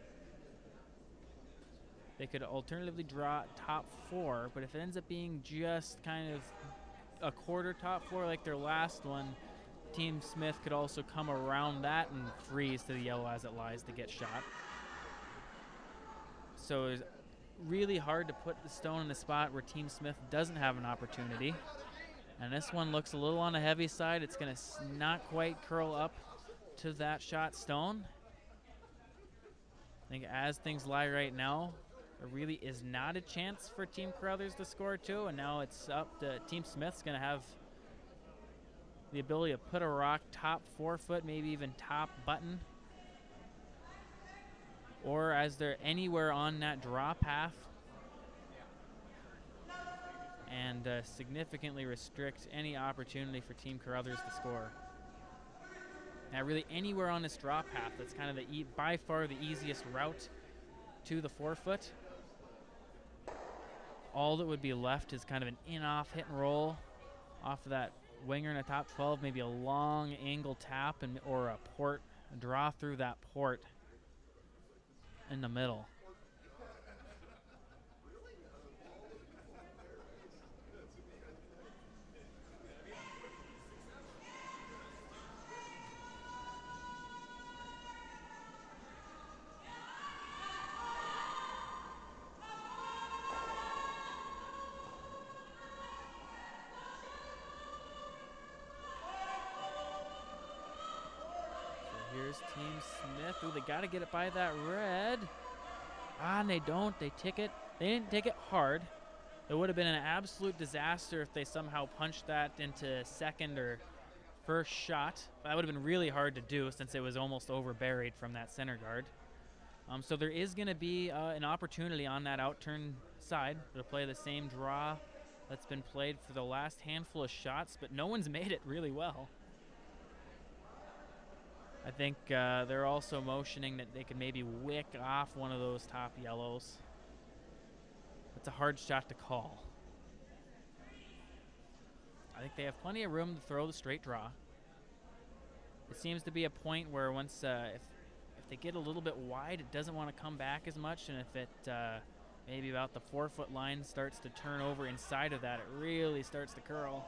They could alternatively draw top 4, but if it ends up being just kind of a quarter top 4 like their last one, Team Smith could also come around that and freeze to the yellow as it lies to get shot. So it's really hard to put the stone in a spot where Team Smith doesn't have an opportunity. And this one looks a little on the heavy side. It's going to not quite curl up to that shot stone. I think as things lie right now, there really is not a chance for Team Carothers to score 2, and now it's up to Team Smith's going to have the ability to put a rock top 4 foot, maybe even top button, or as they're anywhere on that draw path, and significantly restrict any opportunity for Team Carothers to score. Now really anywhere on this draw path, that's kind of the by far the easiest route to the 4 foot. All that would be left is kind of an in-off hit and roll off of that winger in a top 12, maybe a long angle tap or a port, a draw through that port in the middle. Here's Team Smith. Ooh, they got to get it by that red. And they don't. They tick it. They didn't tick it hard. It would have been an absolute disaster if they somehow punched that into second or first shot. That would have been really hard to do since it was almost over-buried from that center guard. So there is going to be an opportunity on that out-turn side to play the same draw that's been played for the last handful of shots, but no one's made it really well. I think they're also motioning that they could maybe wick off one of those top yellows. That's a hard shot to call. I think they have plenty of room to throw the straight draw. It seems to be a point where once, if they get a little bit wide, it doesn't want to come back as much, and if it maybe about the 4 foot line starts to turn over inside of that, it really starts to curl.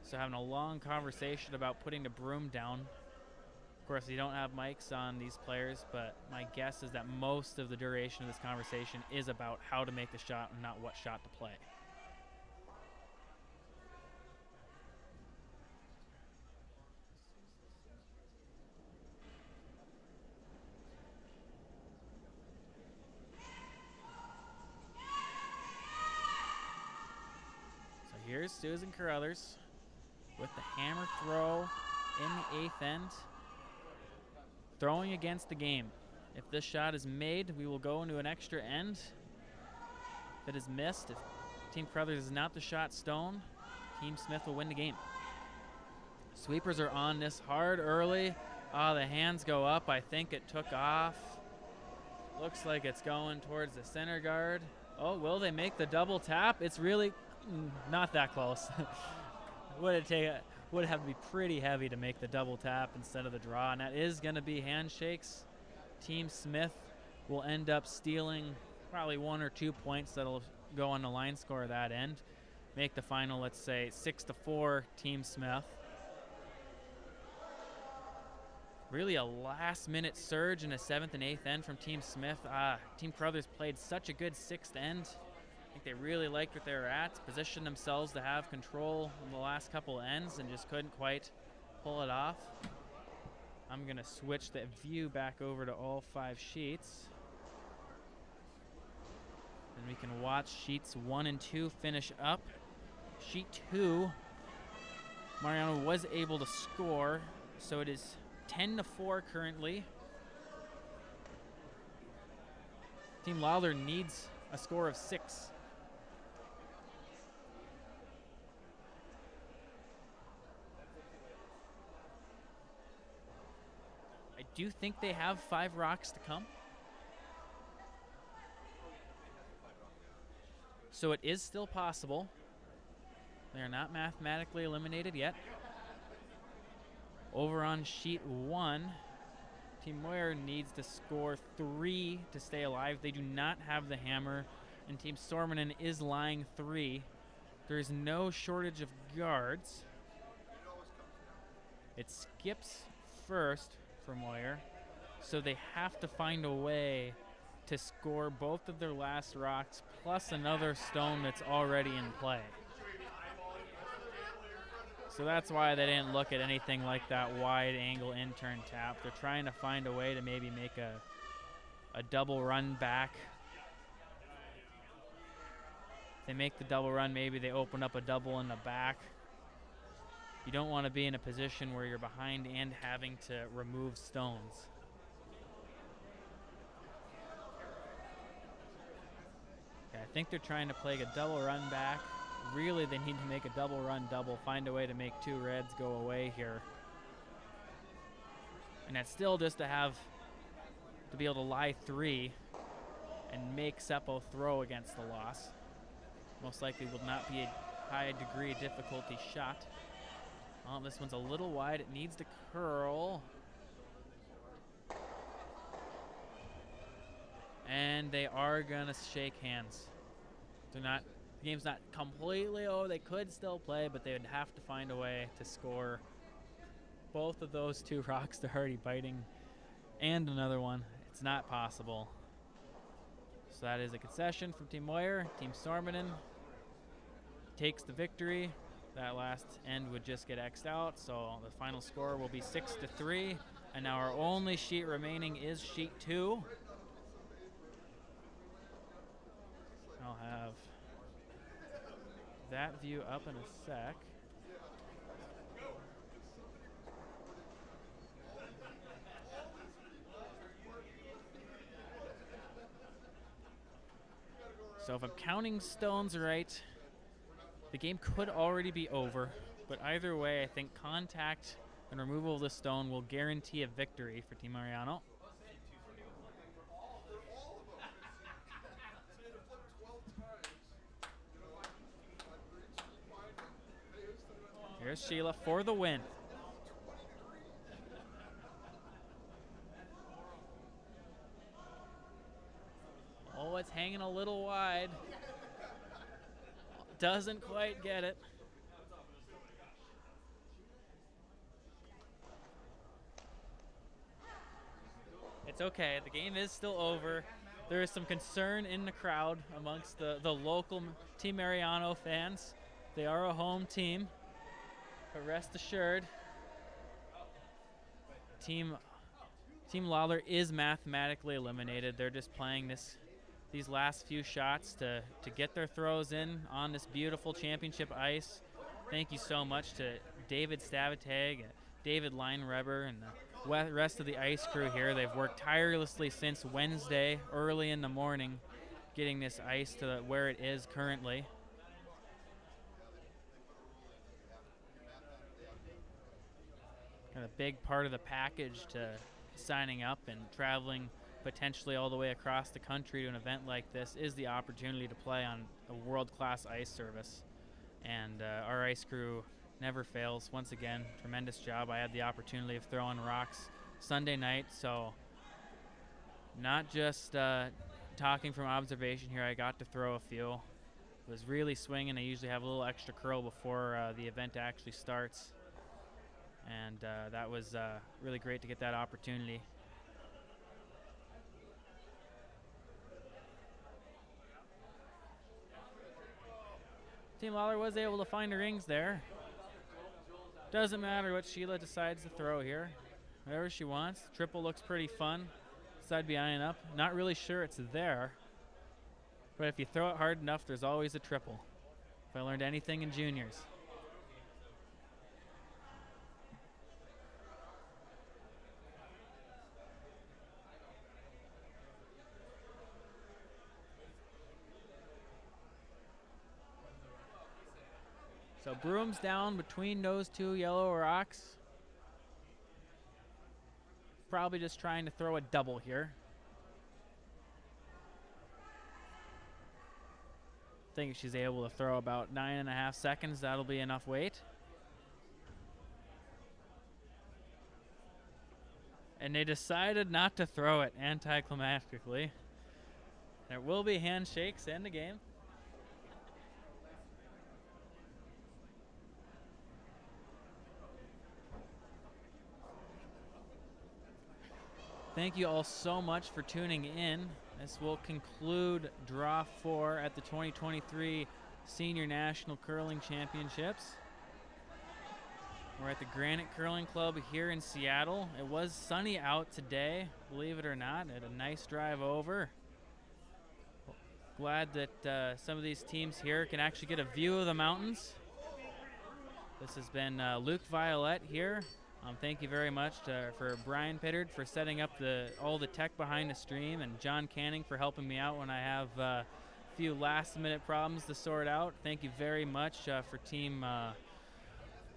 So having a long conversation about putting the broom down. Of course, you don't have mics on these players, but my guess is that most of the duration of this conversation is about how to make the shot and not what shot to play. So here's Susan Carothers with the hammer throw in the 8th end. Throwing against the game. If this shot is made, we will go into an extra end. If it is missed, if Team Carothers is not the shot stone, Team Smith will win the game. Sweepers are on this hard early. The hands go up. I think it took off. Looks like it's going towards the center guard. Oh, will they make the double tap? It's really not that close. Would have to be pretty heavy to make the double tap instead of the draw, and that is going to be handshakes. Team Smith will end up stealing probably 1 or 2 points that'll go on the line score of that end. Make the final, let's say, 6-4 Team Smith. Really a last-minute surge in the 7th and 8th end from Team Smith. Team Carothers played such a good 6th end. I think they really liked what they were at, positioned themselves to have control in the last couple ends and just couldn't quite pull it off. I'm going to switch the view back over to all 5 sheets. And we can watch sheets 1 and 2 finish up. Sheet 2, Mariano was able to score, so it is 10-4 currently. Team Lawler needs a score of 6. I do think they have 5 rocks to come. So it is still possible. They are not mathematically eliminated yet. Over on sheet 1, Team Moir needs to score 3 to stay alive. They do not have the hammer, and Team Sormunen is lying 3. There is no shortage of guards. It skips first for Moir, so they have to find a way to score both of their last rocks plus another stone that's already in play. So that's why they didn't look at anything like that wide angle in-turn tap. They're trying to find a way to maybe make a double run back. If they make the double run, maybe they open up a double in the back. You don't want to be in a position where you're behind and having to remove stones. Okay, I think they're trying to play a double run back. Really, they need to make a double run double, find a way to make 2 reds go away here. And that's still just to be able to lie 3 and make Seppo throw against the loss. Most likely will not be a high degree difficulty shot. Oh, this one's a little wide. It needs to curl. And they are gonna shake hands. They're not. The game's not completely over. They could still play, but they would have to find a way to score both of those 2 rocks they're already biting and another one. It's not possible. So that is a concession from Team Moir. Team Sormunen takes the victory. That last end would just get X'd out, so the final score will be 6-3. And now our only sheet remaining is sheet 2. I'll have that view up in a sec. So if I'm counting stones right, the game could already be over, but either way, I think contact and removal of the stone will guarantee a victory for Team Mariano. Here's Sheila for the win. Oh, it's hanging a little wide. Doesn't quite get it. It's okay. The game is still over. There is some concern in the crowd amongst the local Team Mariano fans. They are a home team. But rest assured, Team Lawler is mathematically eliminated. They're just playing these last few shots to get their throws in on this beautiful championship ice. Thank you so much to David Stavatag, David Leinreber, and the rest of the ice crew here. They've worked tirelessly since Wednesday, early in the morning, getting this ice to where it is currently. A big part of the package to signing up and traveling potentially all the way across the country to an event like this is the opportunity to play on a world-class ice service. And our ice crew never fails. Once again, tremendous job. I had the opportunity of throwing rocks Sunday night, so not just talking from observation here, I got to throw a few. It was really swinging. I usually have a little extra curl before the event actually starts. And that was really great to get that opportunity. Team Lawler was able to find the rings there. Doesn't matter what Sheila decides to throw here. Whatever she wants. Triple looks pretty fun. Side be eyeing up. Not really sure it's there. But if you throw it hard enough, there's always a triple. If I learned anything in juniors. So brooms down between those 2 yellow rocks. Probably just trying to throw a double here. think she's able to throw about 9.5 seconds. That'll be enough weight. And they decided not to throw it anticlimactically. There will be handshakes in the game. Thank you all so much for tuning in. This will conclude Draw 4 at the 2023 Senior National Curling Championships. We're at the Granite Curling Club here in Seattle. It was sunny out today, believe it or not. Had a nice drive over. Glad that some of these teams here can actually get a view of the mountains. This has been Luke Violette here. Thank you very much for Brian Pittard for setting up all the tech behind the stream, and John Canning for helping me out when I have a few last-minute problems to sort out. Thank you very much for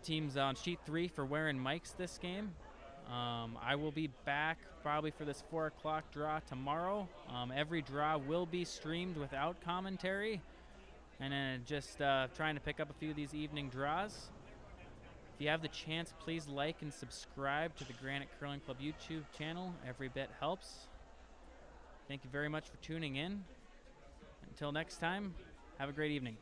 teams on Sheet 3 for wearing mics this game. I will be back probably for this 4 o'clock draw tomorrow. Every draw will be streamed without commentary, and then just trying to pick up a few of these evening draws. If you have the chance, please like and subscribe to the Granite Curling Club YouTube channel. Every bit helps. Thank you very much for tuning in. Until next time, have a great evening.